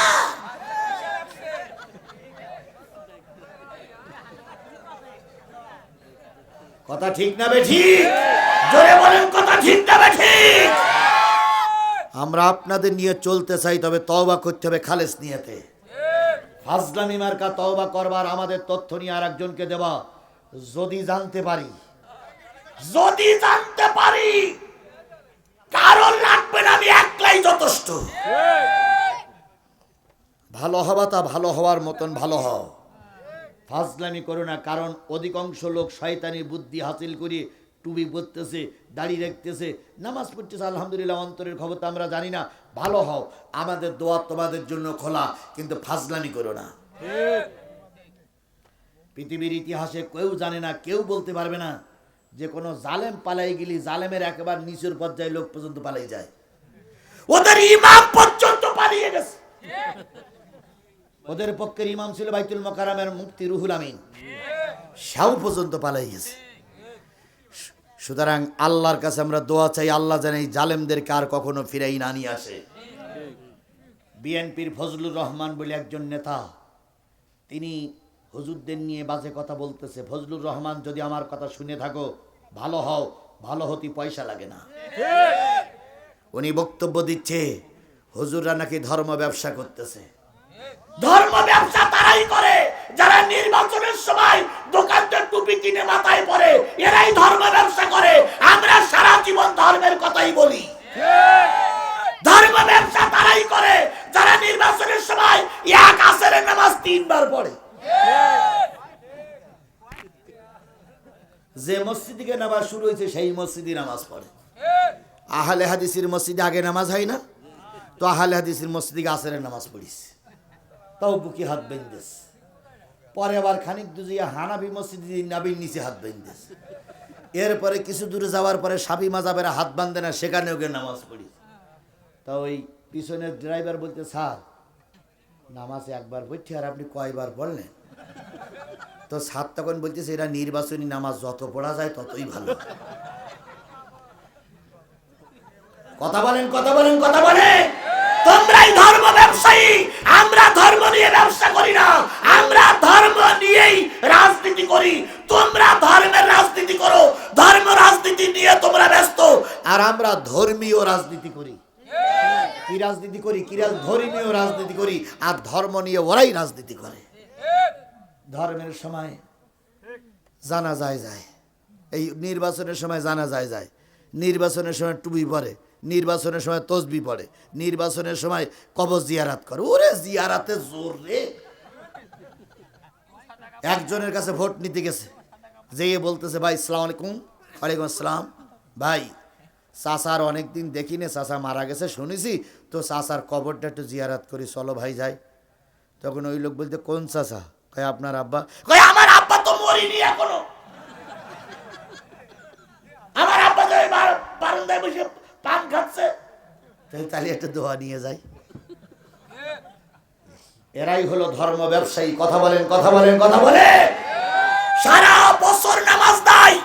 কথা ঠিক না বেঠিক? জোরে বলেন, কথা ঠিক না বেঠিক? আমরা আপনাদের নিয়ে চলতে চাই, তবে তওবা করতে হবে খালেস নিয়তে। ফাজলামি মার্কা তওবা করবার আমাদের তথ্য নিয়ে আর একজনকে দেওয়া। যদি জানতে পারি, যদি জানতে পারি কারণ লাগবে না, আমি একলাই যথেষ্ট। ভালো হবা তা ভালো হওয়ার মতন ভালো হও, ফাজলামি করো না। কারণ অধিকাংশ লোক শয়তানি বুদ্ধি হাসিল করে টুপি পরতেছে, দাড়ি রাখতেছে, নামাজ পড়তেছে, আলহামদুলিল্লাহ, অন্তরের খবর তো আমরা জানি না। ভালো হও, আমাদের দোয়া তোমাদের জন্য খোলা, কিন্তু ফাজলামি করো না। পৃথিবীর ইতিহাসে কেউ জানে না, কেউ বলতে পারবে না যে কোনো জালেম পালাই গেলি জালেমের একেবারে নিচের পর্যায়ে লোক পর্যন্ত পালাই যায়। ওদের ইমাম পর্যন্ত পালিয়ে গেছে। ওদের পক্ষের ইমাম ছিল বাইতুল মোকাররমের মুফতি রুহুল আমিন, সেও পর্যন্ত পালাই গেছে। সুতরাং আল্লাহর কাছে আমরা দোয়া চাই, আল্লাহ যেন এই জালেমদেরকে আর কখনো ফিরাই না নিয়ে আসে। বিএনপির ফজলুর রহমান বলে একজন নেতা, তিনি হুজুরদের নিয়ে বাজে কথা বলতেছে। ফজলুর রহমান, যদি আমার কথা শুনে থাকো, ভালো হও, ভালো হতে পয়সা লাগে না। উনি বক্তব্য দিচ্ছে হুজুররা নাকি ধর্ম ব্যবসা করতেছে। ধর্ম ব্যবসা তারাই করে যারা নির্বাচনের সময় দোকানদার টুপি কিনে মাথায় পরে, এরাই ধর্ম ব্যবসা করে। আমরা সারা জীবন ধর্মের কথাই বলি। ধর্ম ব্যবসা তারাই করে যারা নির্বাচনের সময় এক আসরের নামাজ 3 বার পড়ে। যে মসজিদে নামাজ শুরু হয়েছে সেই মসজিদে নামাজ পড়ে। আহলে হাদিসের মসজিদে আগে নামাজ হয় না, তো আহলে হাদিসের মসজিদে আসরের নামাজ পড়িস, তাও বুকে হাত বেঁধেস। পরে আবার খানিক দুজিয়া হানাবি মসজিদে নাবির নিচে হাত বেঁধেস। এরপরে কিছু দূরে যাওয়ার পরে শাফি মাযহাবের হাত বাঁধে না, সেখানেও গিয়ে নামাজ পড়িস। তা ওই পিছনের ড্রাইভার বলতে, স্যার নামাজ একবার পড়ছি আর আপনি কয়বার পড়লেন? তো স্যার তখন বলতেছে, এরা নির্বাচনী নামাজ যত পড়া যায় ততই ভালো। কথা বলেন, কথা বলেন, কথা বলেন। তোমরাই ধর্ম ব্যবসায়ী, আমরা ধর্ম নিয়ে ব্যবসা করি না, আমরা ধর্ম নিয়েই রাজনীতি করি। তোমরা ধর্মের রাজনীতি করো, ধর্ম রাজনীতি নিয়ে তোমরা ব্যস্ত, আর আমরা ধর্মীয় রাজনীতি করি। কি রাজনীতি করি? ধর্মীয় রাজনীতি করি, আর ধর্ম নিয়ে ওরাই রাজনীতি করে। ধর্মের সময় জানাজায় যায়, এই নির্বাচনের সময় জানাজায় যায়, নির্বাচনের সময় টুপি পরে, নির্বাচনের সময় তসবি পড়ে, নির্বাচনের সময় কবর জিয়ারাত করে। ওরে জিয়ারাতে জোর রে। একজনের কাছে ভোট নিতে গেছে, যেয়ে বলতেছে, ভাই আসসালামু আলাইকুম। ওয়ালাইকুম আসসালাম। ভাই চাচার অনেকদিন দেখিনি, চাচা মারা গেছে শুনেছি, তো চাচার কবরটা একটু জিয়ারাত করি, চলো ভাই যাই। তখন ওই লোক বলতে, কোন চাচা? কয় আপনার আব্বা। কয় আমার আব্বা তো মরিনি এখনো, আমার আব্বা তো বারান্দায় বসে পান খাচ্ছে। তাহলে একটা দোয়া নিয়ে যাই। এরাই হলো ধর্ম ব্যবসায়ী। কথা বলেন, কথা বলেন, কথা বলে। সারা বছর নামাজ দেয়,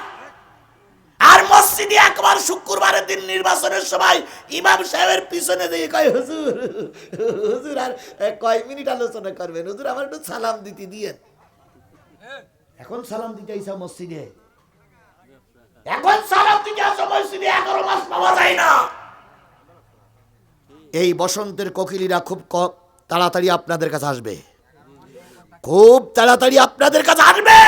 আর মসজিদে একবার শুক্রবারের দিন নির্বাচনের সময় ইমাম সাহেবের পিছনে দিয়ে কয়, হুজুর হুজুর আর কয় মিনিট আলোচনা করবেন, হুজুর আমার একটু সালাম দিতে দিয়েন। এখন সালাম দিতে আইসা মসজিদে, এখন সালাম দিতে আসা মসজিদে 11 মাস পাওয়া যায় না। এই বসন্তের কোকিলীরা খুব তাড়াতাড়ি আপনাদের কাছে আসবে, খুব তাড়াতাড়ি আপনাদের কাছে আসবে।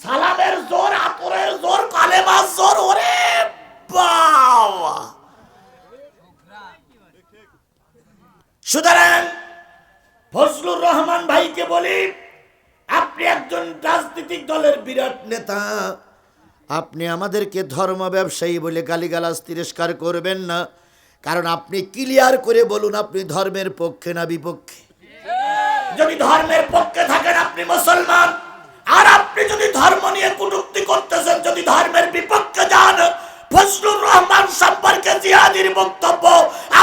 সালামের জোর, আতরের জোর, কালেমার জোর, ওরে বাবা। সুতরাং ফজলুর রহমান ভাইকে বলি, আপনি একজন রাজনৈতিক দলের বিরাট নেতা, আপনি আমাদেরকে ধর্ম ব্যবসায়ী বলে গালিগালাজ তিরস্কার করবেন না, কারণ আপনি ক্লিয়ার করে বলুন আপনি ধর্মের পক্ষে না বিপক্ষে। যদি ধর্মের পক্ষে থাকেন আপনি মুসলমান, আর আপনি যদি ধর্ম নিয়ে কটূক্তি করতেছেন, যদি ধর্মের বিপক্ষে যান, ফজলুর রহমান সম্পর্কে জিহাদির বক্তব্য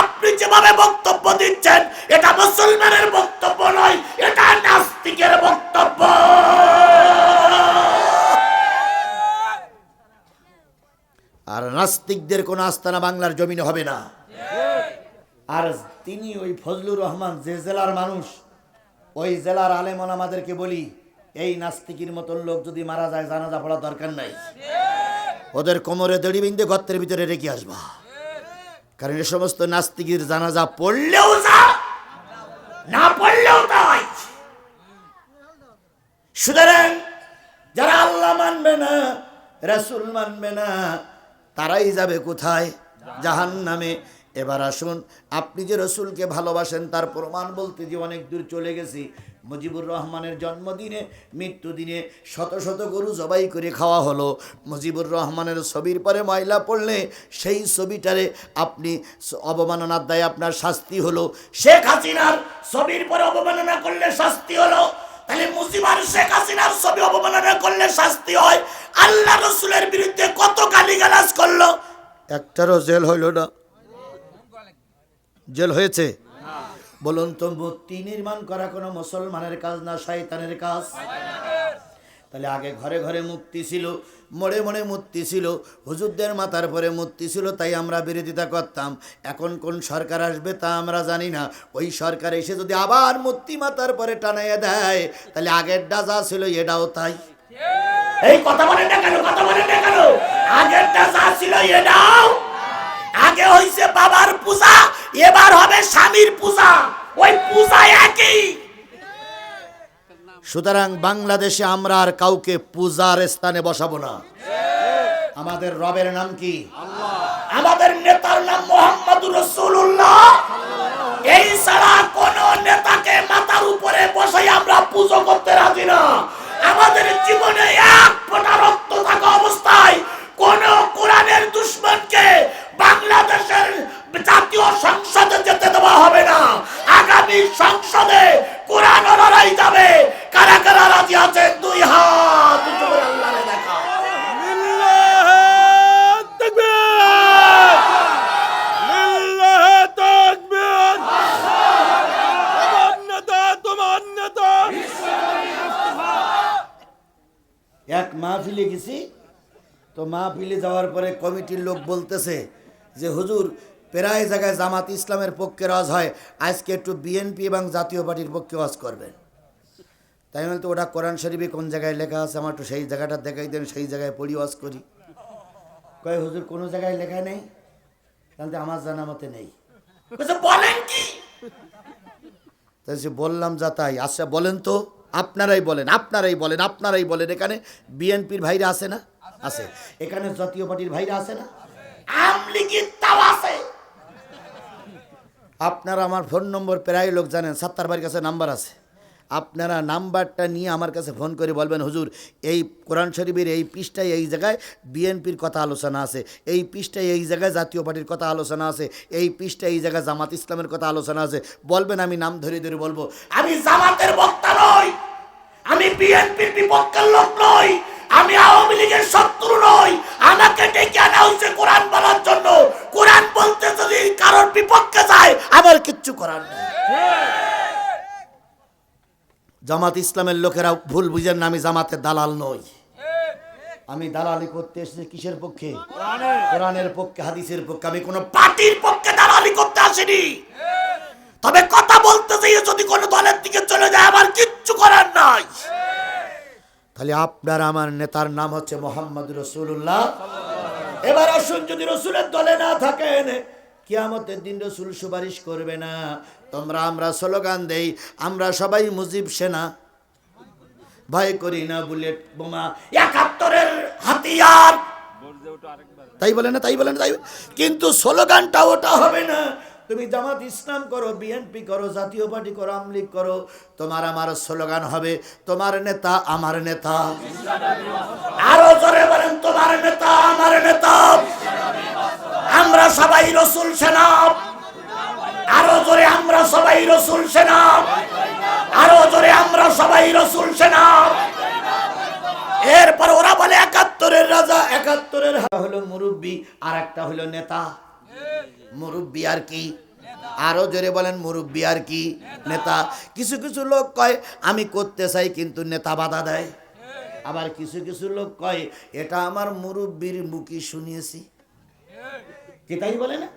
আপনি যেভাবে বক্তব্য দিচ্ছেন, এটা মুসলমানের বক্তব্য নয়, এটা নাস্তিকের বক্তব্য। আর নাস্তিকদের কোনো আস্তানা বাংলার জমিনে হবে না। আর তিনি ওই ফজলুর রহমান যে জেলার মানুষ, ওই জেলার আলেম ওলামাদেরকে বলি, এই নাস্তিকের মতন লোক যদি মারা যায় জানাজা পড়ার দরকার নাই, ওদের কোমরে দড়ি বেঁধে গর্তের ভিতরে রেখে আসবা, কারণ এই সমস্ত নাস্তিকের জানাজা পড়লেও যা, না পড়লেও তাই। সুতরাং যারা আল্লাহ মানবে না, রাসূল মানবে না, তারাই যাবে কোথায়? জাহান্নামে। এবার আসুন, আপনি যে রসুলকে ভালোবাসেন তার প্রমাণ বলতে যে অনেক দূর চলে গেছি। মুজিবুর রহমানের জন্মদিনে, মৃত্যুদিনে শত শত গরু জবাই করে খাওয়া হলো। মুজিবুর রহমানের ছবির পরে ময়লা পড়লে সেই ছবিটারে আপনি অবমাননার দায়ে আপনার শাস্তি হলো। শেখ হাসিনার ছবির পরে অবমাননা করলে শাস্তি হলো, তাহলে মুজিবার শেখ হাসিনার ছবি অবমাননা করলে শাস্তি হয়। আল্লাহ রসুলের বিরুদ্ধে কত গালিগালাজ করলো, একটারও জেল হইল না। জেল হয়েছে? বলুন তো, মূর্তি নির্মাণ করা কোনো মুসলমানের কাজ না শয়তানের কাজ? তাহলে আগে ঘরে ঘরে মূর্তি ছিল, মোড়ে মোড়ে মূর্তি ছিল, হুজুরদের মাথার পরে মূর্তি ছিল, তাই আমরা বিরোধিতা করতাম। এখন কোন সরকার আসবে তা আমরা জানি না। ওই সরকার এসে যদি আবার মূর্তি মাথার পরে টানাইয়া দেয়, তাহলে আগের যা ছিল এটাও তাই। এই কথা বলেন না কেন? কথা বলেন না কেন? আগের যা ছিল এটাও। আগে হইছে বাবার পূজা, এবার হবে স্বামীর পূজা, ওই পূজা একই। সুতরাং বাংলাদেশে আমরা আর কাউকে পূজার স্থানে বসাবো না। আমাদের রবের নাম কি? আল্লাহ। আমাদের নেতার নাম মুহাম্মদুর রাসূলুল্লাহ। এই ছাড়া কোন নেতাকে মাথার উপরে বসাই আমরা পূজা করতে রাজি না। আমাদের জীবনে এক ফোঁটা রক্ত থাকা অবস্থায় কোন কোরআনের দুশমনকে বাংলাদেশের জাতীয় সংসদে যেতে দেওয়া হবে না। আগামী সংসদে কোরআন লড়াই যাবে। কারা কারা রাজি আছেন? দুই হাত উঁচু করে আল্লাহরে দেখা। লিল্লাহি তাকবীর, লিল্লাহি তাকবীর। তোমার নেতা এক মাহফিলে গেছি, তো মাহফিলে যাওয়ার পরে কমিটির লোক বলতেছে যে হুজুর প্রায় জায়গায় জামাত ইসলামের পক্ষে ওয়াজ হয়, আজকে একটু বিএনপি এবং জাতীয় পার্টির পক্ষে ওয়াজ করবেন। তাই বলতে ওটা কোরআন শরীফে কোন জায়গায় লেখা আছে, আমার একটু সেই জায়গাটা দেখাই দেন, সেই জায়গায় পড়ি ওয়াজ করি। কয় হুজুর কোনো জায়গায় লেখা নেই, তাহলে আমার জানা মতে নেই। বলেন কি? তাই বললাম যা তাই। আচ্ছা বলেন তো, আপনারাই বলেন, আপনারাই বলেন, আপনারাই বলেন, এখানে বিএনপির ভাইরা আছে না? আছে। এখানে জাতীয় পার্টির ভাইরা আছে না? আমলিগের তাও আছে। আপনারা আমার ফোন নম্বর প্রায় লোক জানেন, সাত্তার ভাইয়ের কাছে নাম্বার আছে। আপনারা নাম্বারটা নিয়ে আমার কাছে ফোন করে বলবেন, হুজুর এই কোরআন শরীফের এই পৃষ্ঠায় এই জায়গায় বিএনপির কথা আলোচনা আছে, এই পৃষ্ঠায় এই জায়গায় জাতীয় পার্টির কথা আলোচনা আছে, এই পৃষ্ঠায় এই জায়গায় জামাত ইসলামের কথা আলোচনা আছে। বলবেন, আমি নাম ধরে ধরে বলবো। আমি জামাতের বক্তা নই, আমি বিএনপির বিপক্ষের লোক নই, আমি আওয়ামী লীগের শত্রু নই। আমাকে ডেকে আনা হয়েছে কোরআন বলার জন্য। কোরআন বলতে যদি কারোর বিপক্ষে যায়, আমার কিচ্ছু করার নেই। জামাত ইসলামের লোকেরা ভুল বুঝেন না, আমি জামাতের দালাল নই। আমি দালালি করতে এসেছি কিসের পক্ষে? কোরআনের পক্ষে, হাদিসের পক্ষে। আমি কোনো পার্টির পক্ষে দালালি করতে আসিনি। তবে কথা বলতে চাই, যদি কোনো দলের দিকে চলে যায়, আমার কিচ্ছু করার নাই। তাহলে আপনার আমার নেতার নাম হচ্ছে মোহাম্মদ রাসূলুল্লাহ। এবার আসুন, যদি রসুলের দলে না থাকেন, কিয়ামতের দিন রসুল সুপারিশ করবে না। আমরা স্লোগান দেই, আমরা সবাই মুজিব সেনা, ভয় করি না বুলেট বোমা, ৭১-এর হাতিয়ার। তাই বলে না, তাই বলে না, তাই। কিন্তু স্লোগানটা ওটা হবে না। তুমি জামাত ইসলাম করো, বিএনপি করো, জাতীয় পার্টি করো, আওয়ামী লীগ করো, তোমার আমার স্লোগান হবে তোমার নেতা আমার নেতা। আরো জোরে বলেন, তোমার নেতা আমার নেতা। আমরা সবাই রসুল সেনা। আরো জোরে, আমরা সবাই রসুল সেনা। আরো জোরে, আমরা সবাই রসুল সেনা। এরপর ওরা বলে ৭১-এর রাজা, ৭১-এর হলো মুরব্বী, আর একটা হলো নেতা। মুরব্বী আর কি? আরো জোরে বলেন, মুরব্বী আর কি? নেতা। কিছু কিছু লোক কয় আমি করতে চাই, কিন্তু নেতা বাধা দেয়। আবার কিছু কিছু লোক কয় এটা আমার মুরব্বীর মুখে শুনিয়েছি। কি তাই বলে না?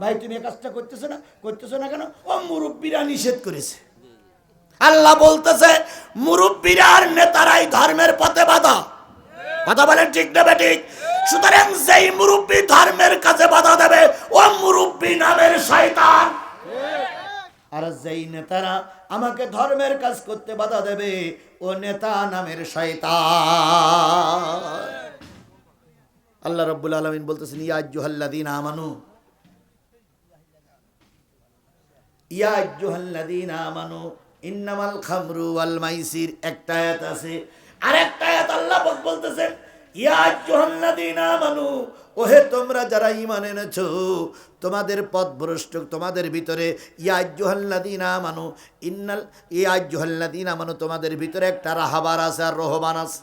ভাই তুমি এই কাজটা করতেছো না, করতেছো না কেন? ও মুরব্বীরা নিষেধ করেছে। আল্লাহ বলতেছে মুরব্বীরা আর নেতারাই ধর্মের পথে বাধা। কথা বলেন ঠিক না বেঠিক? সুতরাং যেই মুরব্বী ধর্মের কাছে বাধা দেবে, ও মুরব্বী নামের শয়তান। আর যেই নেতারা আমাকে ধর্মের কাজ করতে বাধা দেবে, ও নেতা নামের শয়তান। আল্লাহ রাব্বুল আলামিন বলতেছেন, ইয়া আইয়ুহাল্লাযীনা আমানু, ইয়া আইয়ুহাল্লাযীনা আমানু ইন্নামাল খামরু ওয়াল মাইসির। একটা আয়াত আছে, আর একটা আয়াত আল্লাহ পাক বলতেছেন, ইয়া আইয়ুহাল্লাযীনা আমানু, ওহে তোমরা যারা ঈমান এনেছো, তোমাদের পথভ্রষ্ট তোমাদের ভিতরে, ইয়া আইয়ুহাল্লাযীনা আমানু ইয়া আইয়ুহাল্লাযীনা আমানু, তোমাদের ভিতরে একটা রাহাবার আছে আর রহমান আছে,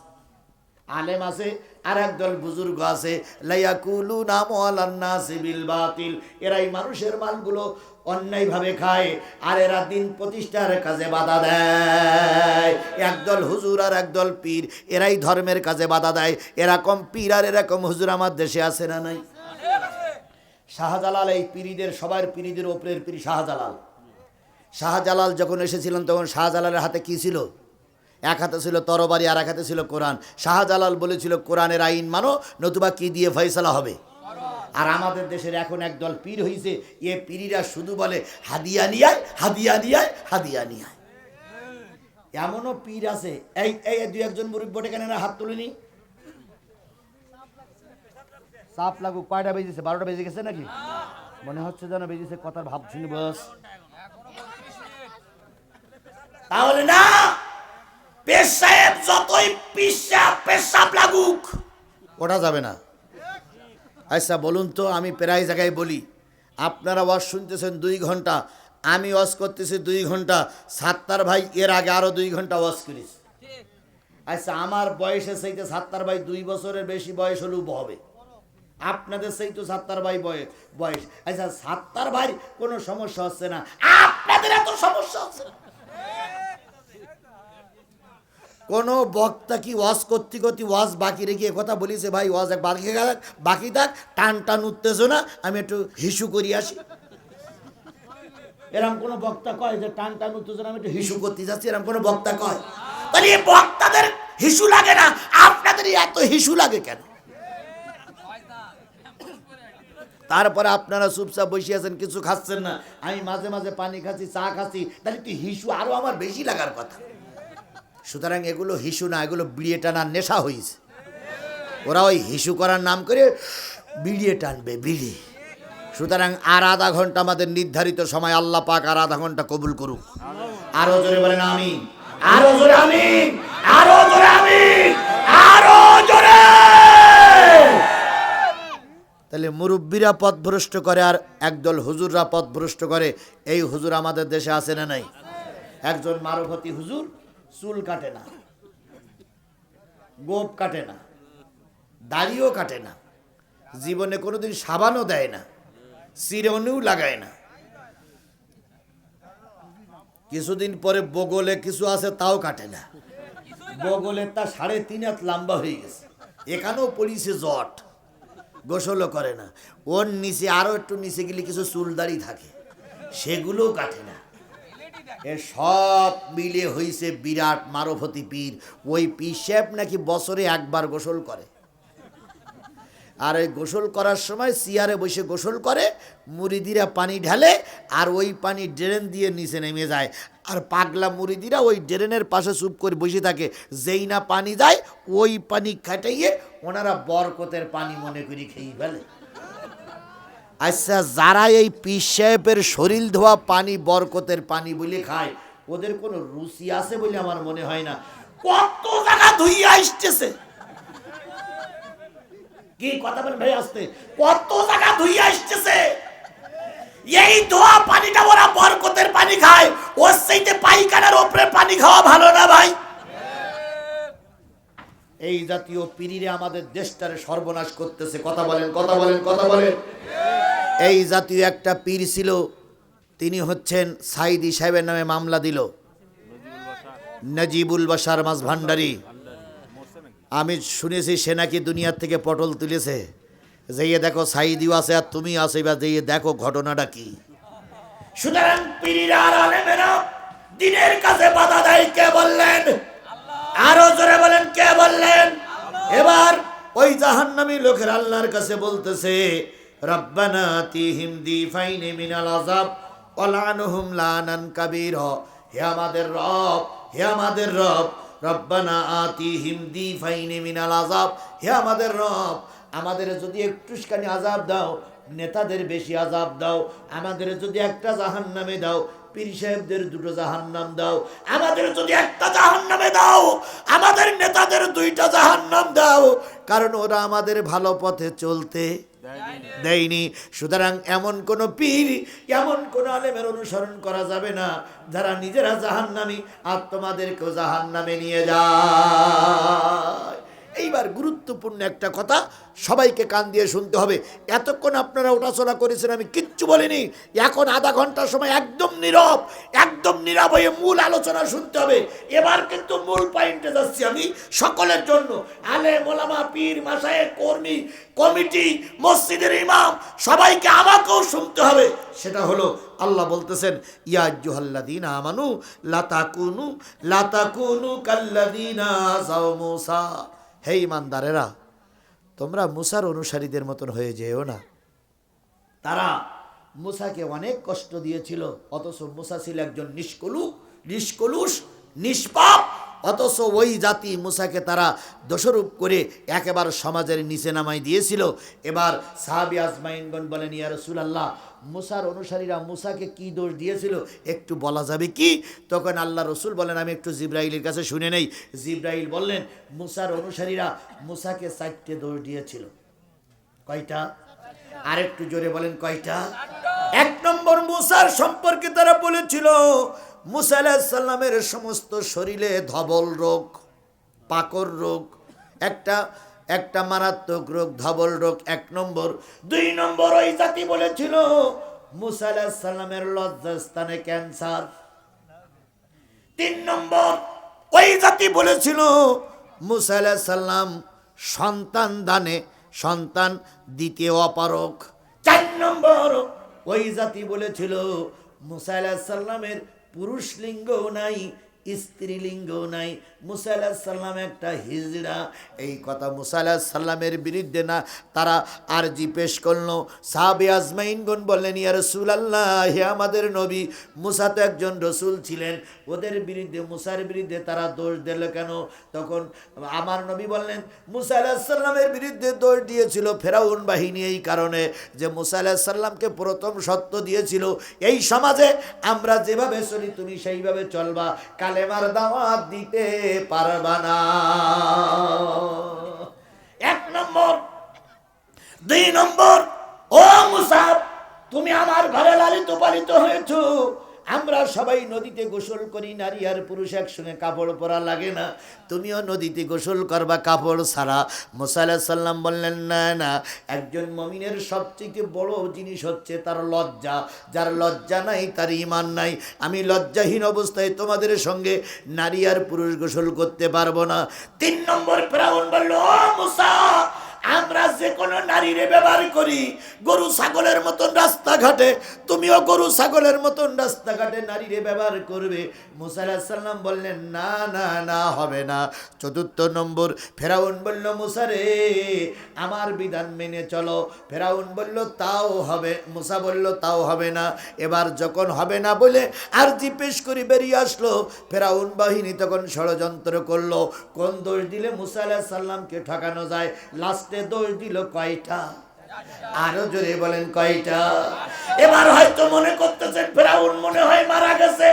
আলেম আছে, আর একদল বুজুর্গ আছে। লায়াকুলুনা আমওয়ালান নাসি বিল বাতিল, এরাই মানুষের মালগুলো অন্যায়ভাবে খায়, আর এরা দিন প্রতিষ্ঠার কাজে বাধা দেয়। একদল হুজুর আর একদল পীর, এরাই ধর্মের কাজে বাধা দেয়। এরকম পীর আর এরকম হুজুর আমার দেশে আছে না নাই? শাহজালাল এই পীরদের, সবার পীরদের ওপরের পীর শাহজালাল। শাহজালাল যখন এসেছিলেন, তখন শাহজালালের হাতে কি ছিল? এক হাতে ছিল তরবারি, আর এক হাতে ছিল কোরআন। শাহজালাল বলেছিল কোরআনের আইন মানো, নতুবা কি দিয়ে ফয়সালা হবে। আর আমাদের দেশের এখন একদল পীর হয়েছে, এ পীরিরা শুধু বলে হাদিয়া নিয়ায়, হাদিয়া নিয়ায়, হাদিয়া নিয়ায়। এমনও পীর আছে, এই এই দুই একজন মুরব্বি কেন হাত তুলিনি? চাপ লাগুক। কয়টা বেজেছে? 12টা বেজে গেছে নাকি? মনে হচ্ছে যেন বেজেছে। কথার ভাব শুনি বস। তাহলে না, পেশ সাহেব যতই পেশাব লাগুক, ওটা যাবে না। আচ্ছা বলুন তো, আমি প্রায় জায়গায় বলি, আপনারা ওয়াজ শুনতেছেন 2 ঘন্টা, আমি ওয়াজ করতেছি 2 ঘন্টা, সাত্তার ভাই এর আগে আরো 2 ঘন্টা ওয়াজ করেছে। আচ্ছা আমার বয়সের চাইতে সাত্তার ভাই 2 বছরের বেশি বয়স হলে হবে। আপনাদের সেই তো সাত্তার ভাই বয়স। আচ্ছা সাত্তার ভাই কোনো সমস্যা হচ্ছে না, আপনাদের এত সমস্যা হচ্ছে না। কোন বক্তা কি ওয়াজ করতে করতে ওয়াজ বাকি রেখে কথা বলিছে, ভাই ওয়াজ এক বাকি থাক, টান টান উত্তেজনা, আমি একটু হিসু করি আসি। এরকম কোন বক্তা কয় যে টান টান উত্তেজনা আমি একটু হিসু করতে যাচ্ছি? এরকম কোন বক্তা কয়? তাহলে এই বক্তাদের হিসু লাগে না, আপনাদের এত হিসু লাগে কেন? তারপরে আপনারা চুপচাপ বসে আছেন, কিছু খাচ্ছেন না, আমি মাঝে মাঝে পানি খাচ্ছি, চা খাচ্ছি, তাহলে তুই হিসু আরো আমার বেশি লাগার কথা। সুতরাং এগুলো হিসু না, এগুলো বিড়িয়ে টানার নেশা হয়েছে। ওরা ওই হিসু করার নাম করে বিড়িয়ে টানবে, বিড়ি। সুতরাং আর আধা ঘন্টা আমাদের নির্ধারিত সময়, আল্লাহ পাক আর আধা ঘন্টা কবুল করুক। আরো জোরে বলেন আমিন, আরো জোরে আমিন, আরো জোরে আমিন, আরো জোরে। তাহলে মুরব্বীরা পথভ্রষ্ট করে আর একদল হুজুররা পথভ্রষ্ট করে। এই হুজুর আমাদের দেশে আছে না নাই? একজন মারুফতি হুজুর চুল কাটে না, গোপ কাটে না, দাড়িও কাটে না, জীবনে কোনোদিন সাবানও দেয় না, চিরুনিও লাগায় না। কিছুদিন পরে বগলে কিছু আছে তাও কাটে না, বগলের তা 3.5 হাত লম্বা হয়ে গেছে, এখানেও পড়িছে জট, গোসলও করে না। ওর নিচে আরো একটু নিচে গেলে কিছু চুল দাড়ি থাকে, সেগুলোও কাটে না। এ সব মিলে হইছে বিরাট মারুফতি পীর। ওই পীর সাহেব নাকি বছরে একবার গোসল করে, আর ওই গোসল করার সময় চেয়ারে বসে গোসল করে, মুরিদিরা পানি ঢালে আর ওই পানি ড্রেন দিয়ে নিচে নেমে যায়, আর পাগলা মুরিদিরা ওই ড্রেনের পাশে চুপ করে বসে থাকে। যেই না পানি যায় ওই পানি খাটাইয়ে ওনারা বরকতের পানি মনে করে খেয়ে ফেলে। আচ্ছা, যারা এই পীর সাহেবের শরীর ধোয়া পানি বরকতের পানি বলে খায়, ওদের কোনো রুচি আছে বলে আমার মনে হয় না। কত জায়গা ধুইয়া আসতেছে, কি কথা বলেন ভাই আসতে, কত জায়গা ধুইয়া আসতেছে। এই ধোয়া পানিটা ওরা বরকতের পানি খায়, ওর চাইতে পায়খানার উপরে পানি খাওয়া ভালো না ভাই? এই জাতীয় পীরিরে আমাদের দেশটারে সর্বনাশ করতেছে। কথা বলেন, কথা বলেন, কথা বলেন। এই জাতীয় একটা পীর ছিল, তিনি হচ্ছেন সাইদি সাহেবের নামে মামলা দিল, নজিবুল বাশার মাছ ভান্ডারী। আমি শুনেছি সে নাকি দুনিয়ার থেকে পটল তুলেছে। যেয়ে দেখো সাইদিও আছে আর তুমি আছে, বা যেয়ে দেখো ঘটনাটা কি। সুতরাং পীরিরা আর আলেমেরা দিনের কাছে বাধা দেয় কে বললেন? আরো জোরে বলেন, কে বললেন? এবার ওই জাহান্নামী লোকের আল্লাহর কাছে বলতেছে, রব্বানা আতিহিম দিফাইনি মিনাল আযাব ওয়ালআনহুম লানান কাবীরা। হে আমাদের রব, হে আমাদের রব, রব্বানা আতিহিম দিফাইনি মিনাল আযাব। হে আমাদের রব, আমাদের যদি একটুখানি আযাব দাও, নেতাদের বেশি আযাব দাও, আমাদের যদি একটা জাহান্নামে দাও, পীর সাহেবদের 2টো জাহান্নাম দাও, আমাদের যদি একটা জাহান্নামে দাও, আমাদের নেতাদের 2টা জাহান্নাম দাও, কারণ ওরা আমাদের ভালো পথে চলতে দেয়নি। সুতরাং এমন কোন পীর, এমন কোন আলেমের অনুসরণ করা যাবে না যারা নিজেরা জাহান্নামী আর তোমাদেরকেও জাহান্নামে নিয়ে যায়। এইবার গুরুত্বপূর্ণ একটা কথা সবাইকে কান দিয়ে শুনতে হবে। এতক্ষণ আপনারা ওঠাচলা করেছেন, আমি কিচ্ছু বলিনি। এখন আধা ঘন্টার সময় একদম নীরব, একদম নীরব হয়ে মূল আলোচনা শুনতে হবে। এবার কিন্তু মূল পয়েন্টে যাচ্ছি আমি সকলের জন্য। আলেম ওলামা, পীর, মাশায়েখ, কর্মী, কমিটি, মসজিদের ইমাম, সবাইকে আমাকেও শুনতে হবে। সেটা হলো আল্লাহ বলতেছেন, ইয়া আইয়ুহাল্লাযীনা আমানু লা তাকুনু কাল্লাযীনা আযাউ মূসা। হে ঈমানদারেরা, তোমরা মুসার অনুসারীদের মতন হয়ে যেও না। তারা মুসাকে অনেক কষ্ট দিয়েছিল, অথচ মুসা ছিল একজন নিষ্কলুষ, নিষ্পাপ, অথচ ওই জাতি মুসাকে তারা দোষারোপ করে একেবারে সমাজের নিচে নামাই দিয়েছিল। এবার সাহাবী আজমাইনগণ বলেন, ইয়া রাসূলুল্লাহ, মুসার অনুসারীরা মুসাকে কি দোষ দিয়েছিল একটু বলা যাবে কি? তখন আল্লাহ রসুল বলেন, আমি একটু জিব্রাইলের কাছে শুনে নেই। জিব্রাইল বললেন, মুসার অনুসারীরা মুসাকে 4টে দোষ দিয়েছিল। কয়টা? আরেকটু জোরে বলেন, কয়টা? 1 নম্বর, মুসার সম্পর্কে তারা বলেছিল মুসা আলাইহিস সালামের সমস্ত শরীরে ধবল রোগ, পাকর রোগ, একটা মারাত্মক রোগ, ধবল রোগ 1 নম্বর। 2 নম্বর, ওই জাতি বলেছিল মুসা আলাইহিস সালামের লজ্জাস্থানে ক্যান্সার। 3 নম্বর, ওই জাতি বলেছিল মুসা আলাইহিস সালাম সন্তান দানে সন্তান দিতে অপারগ। 4 নম্বর, ওই জাতি বলেছিল মুসা আলাইহিস সালামের পুরুষ লিঙ্গও নাই, স্ত্রীলিঙ্গও নাই, মুসা আলাইহিস সালাম একটা হিজড়া। এই কথা মুসা আলাইহিস সালামের বিরুদ্ধে না তারা আরজি পেশ করলো। সাহাবে আজমাইনগণ বললেন, ইয়া রাসূলুল্লাহ, হে আমাদের নবী, মুসা তো একজন রসুল ছিলেন, ওদের বিরুদ্ধে মুসার বিরুদ্ধে তারা দোষ দিল কেন? তখন আমার নবী বললেন, মুসা আলাইহিস সালামের বিরুদ্ধে দোষ দিয়েছিল ফেরাউন বাহিনী এই কারণে যে মুসা আলাইহিস সালামকে প্রথম সত্য দিয়েছিল এই সমাজে আমরা যেভাবে চলি তুমি সেইভাবে চলবা, কালেমার দাওয়াত দিতে পারবা না। 1 নম্বর। 2 নম্বর, ও মুসা, তুমি আমার ঘরে লালিত পালিত হয়েছো, আমরা সবাই নদীতে গোসল করি, নারী আর পুরুষ একসঙ্গে কাপড় পরা লাগে না, তুমিও নদীতে গোসল করবা কাপড় ছাড়া। মুসা আলাইহিস সালাম বললেন, না না, একজন মুমিনের সবচেয়ে বড় জিনিস হচ্ছে তার লজ্জা, যার লজ্জা নাই তার ঈমান নাই। আমি লজ্জাহীন অবস্থায় তোমাদের সঙ্গে নারী আর পুরুষ গোসল করতে পারবো না। 3 নম্বর, ফেরাউন বলল, ও মুসা, আমরা যে কোনো নারীরে ব্যবহার করি গরু ছাগলের মতন রাস্তাঘাটে, তুমিও গরু ছাগলের মতন রাস্তাঘাটে নারীরে ব্যবহার করবে। মুসা আলাইহিস সালাম বললেন, না না না, হবে না। 4 নম্বর, ফেরাউন বলল, মুসা রে, আমার বিধান মেনে চলো। ফেরাউন বলল, তাও হবে। মুসা বলল, তাও হবে না। এবার যখন হবে না বলে আরজি পেশ করে বেরিয়ে আসলো, ফেরাউন বাহিনী তখন ষড়যন্ত্র করলো কোন দোষ দিলে মুসা আলাইহিস সালামকে ঠকানো যায়। লাস্টে দোষ দিল কয়টা? আরো জোরে বলেন, কয়টা? এবার হয়তো মনে করতেছেন ফেরাউন মনে হয় মারা গেছে।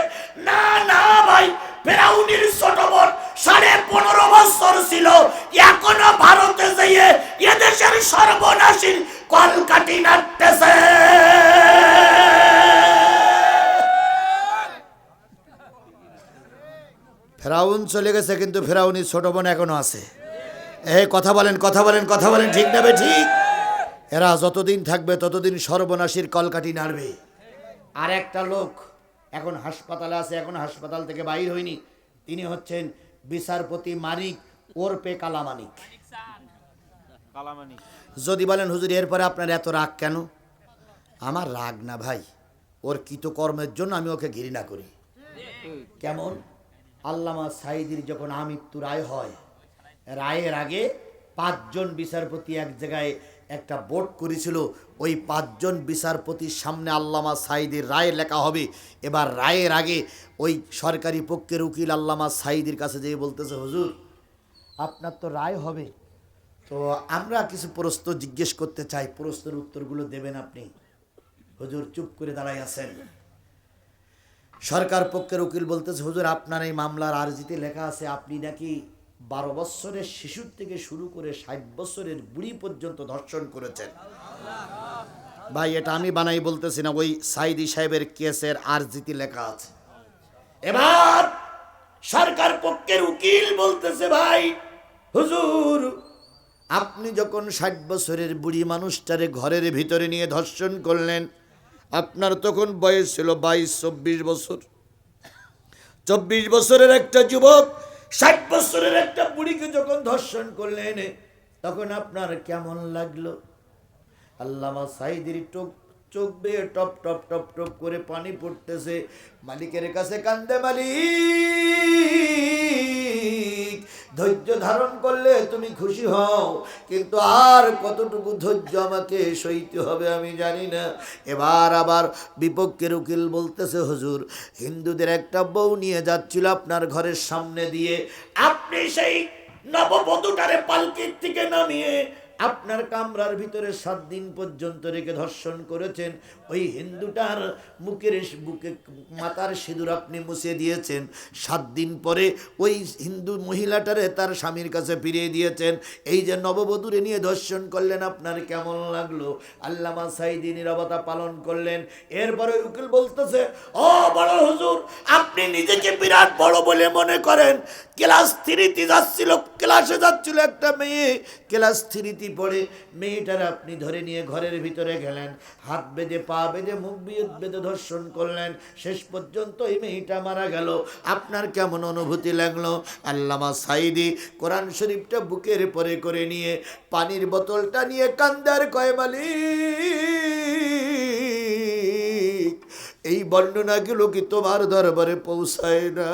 না না ভাই, ফেরাউনের ছোট বোন 15.5 বছর ছিল, এখনো ভারতে যেয়ে এদেশের সর্বনাশী কলকাঠি নাড়তেছে। ফেরাউন চলে গেছে কিন্তু ফেরাউনের ছোট বোন এখনো আছে। এই কথা বলেন, কথা বলেন, কথা বলেন, ঠিক নেবে? ঠিক। এরা যতদিন থাকবে ততদিন সর্বনাশীর কলকাঠি নাড়বে। আর একটা লোক এখন হাসপাতালে আছে, এখন হাসপাতাল থেকে বাইর হয়নি, তিনি হচ্ছেন বিচারপতি মানিক ওরপে কালামানিক। যদি বলেন হুজুর এরপরে আপনার এত রাগ কেন? আমার রাগ না ভাই, ওর কৃতকর্মের জন্য আমি ওকে ঘৃণা করি। কেমন? আল্লামা সাঈদীর যখন আমৃত্যু রায় হয়, রায়ের আগে 5 জন বিচারপতি এক জায়গায় একটা বোর্ড করেছিল, ওই 5 জন বিচারপতির সামনে আল্লামা সাঈদীর রায় লেখা হবে। এবার রায়ের আগে ওই সরকারি পক্ষের উকিল আল্লামা সাঈদীর কাছে যেয়ে বলতেছে, হুজুর আপনার তো রায় হবে, তো আমরা কিছু প্রশ্ন জিজ্ঞেস করতে চাই, প্রশ্নের উত্তরগুলো দেবেন আপনি? হুজুর চুপ করে দাঁড়ায় আছেন। সরকার পক্ষের উকিল বলতেছে, হুজুর আপনার এই মামলার আরজিতে লেখা আছে আপনি নাকি 12 বছরের শিশুর থেকে শুরু করে 60 বছরের বুড়ি পর্যন্ত ধর্ষণ করেছেন। ভাই এটা আমি বানাই বলতেছি না, ওই সাঈদী সাহেবের কেসের আরজিতে লেখা আছে। এবার সরকার পক্ষের উকিল বলতেছে, ভাই হুজুর আপনি যখন 60 বছরের বুড়ি মানুষটারে ঘরের ভিতরে নিয়ে ধর্ষণ করলেন, আপনার তখন বয়স ছিল 22-24 বছর। 24 বছরের একটা যুবক 60 বছরের একটা বুড়িকে যখন ধর্ষণ করলেন, তখন আপনার কেমন লাগলো? আল্লামা সাঈদীর চোখ বেয়ে টপ টপ টপ টপ করে পানি পড়তেছে। মালিকের কাছে কান্দে, মালিক ধৈর্য ধারণ করলে তুমি খুশি হও, কিন্তু আর কতটুকু ধৈর্য আমাকে সইতে হবে আমি জানি না। এবার আবার বিপক্ষের উকিল বলতেছে, হুজুর হিন্দুদের একটা বউ নিয়ে যাচ্ছিল আপনার ঘরের সামনে দিয়ে, আপনি সেই নববধূটারে পালকির থেকে নামিয়ে আপনার কামরার ভিতরে 7 দিন পর্যন্ত রেখে ধর্ষণ করেছেন। ওই হিন্দুটার বুকে মাথার সিঁদুর আপনি মুছে দিয়েছেন। 7 দিন পরে ওই হিন্দু মহিলাটারে তার স্বামীর কাছে ফিরিয়ে দিয়েছেন। এই যে নববধূরে নিয়ে ধর্ষণ করলেন, আপনার কেমন লাগলো? আল্লামা সাঈদী নীরবতা পালন করলেন। এরপরে উকিল বলতেছে, ও বড় হুজুর আপনি নিজেকে বিরাট বড় বলে মনে করেন। ক্লাস 3 যাচ্ছিল, ক্লাসে যাচ্ছিল একটা মেয়ে, ক্লাস 3 পড়ে মেয়েটার আপনি ধরে নিয়ে ঘরের ভিতরে গেলেন, হাত বেঁধে পা বেঁধে মুখ বেঁধে ধর্ষণ করলেন, শেষ পর্যন্ত এই মেয়েটা মারা গেল। আপনার কেমন অনুভূতি লাগলো? আল্লামা সাইদি কোরআন শরীফটা বুকের পরে করে নিয়ে পানির বোতলটা নিয়ে কান্দার কয় মালিক, এই বর্ণনাগুলো কি তোমার দরবারে পৌঁছায় না?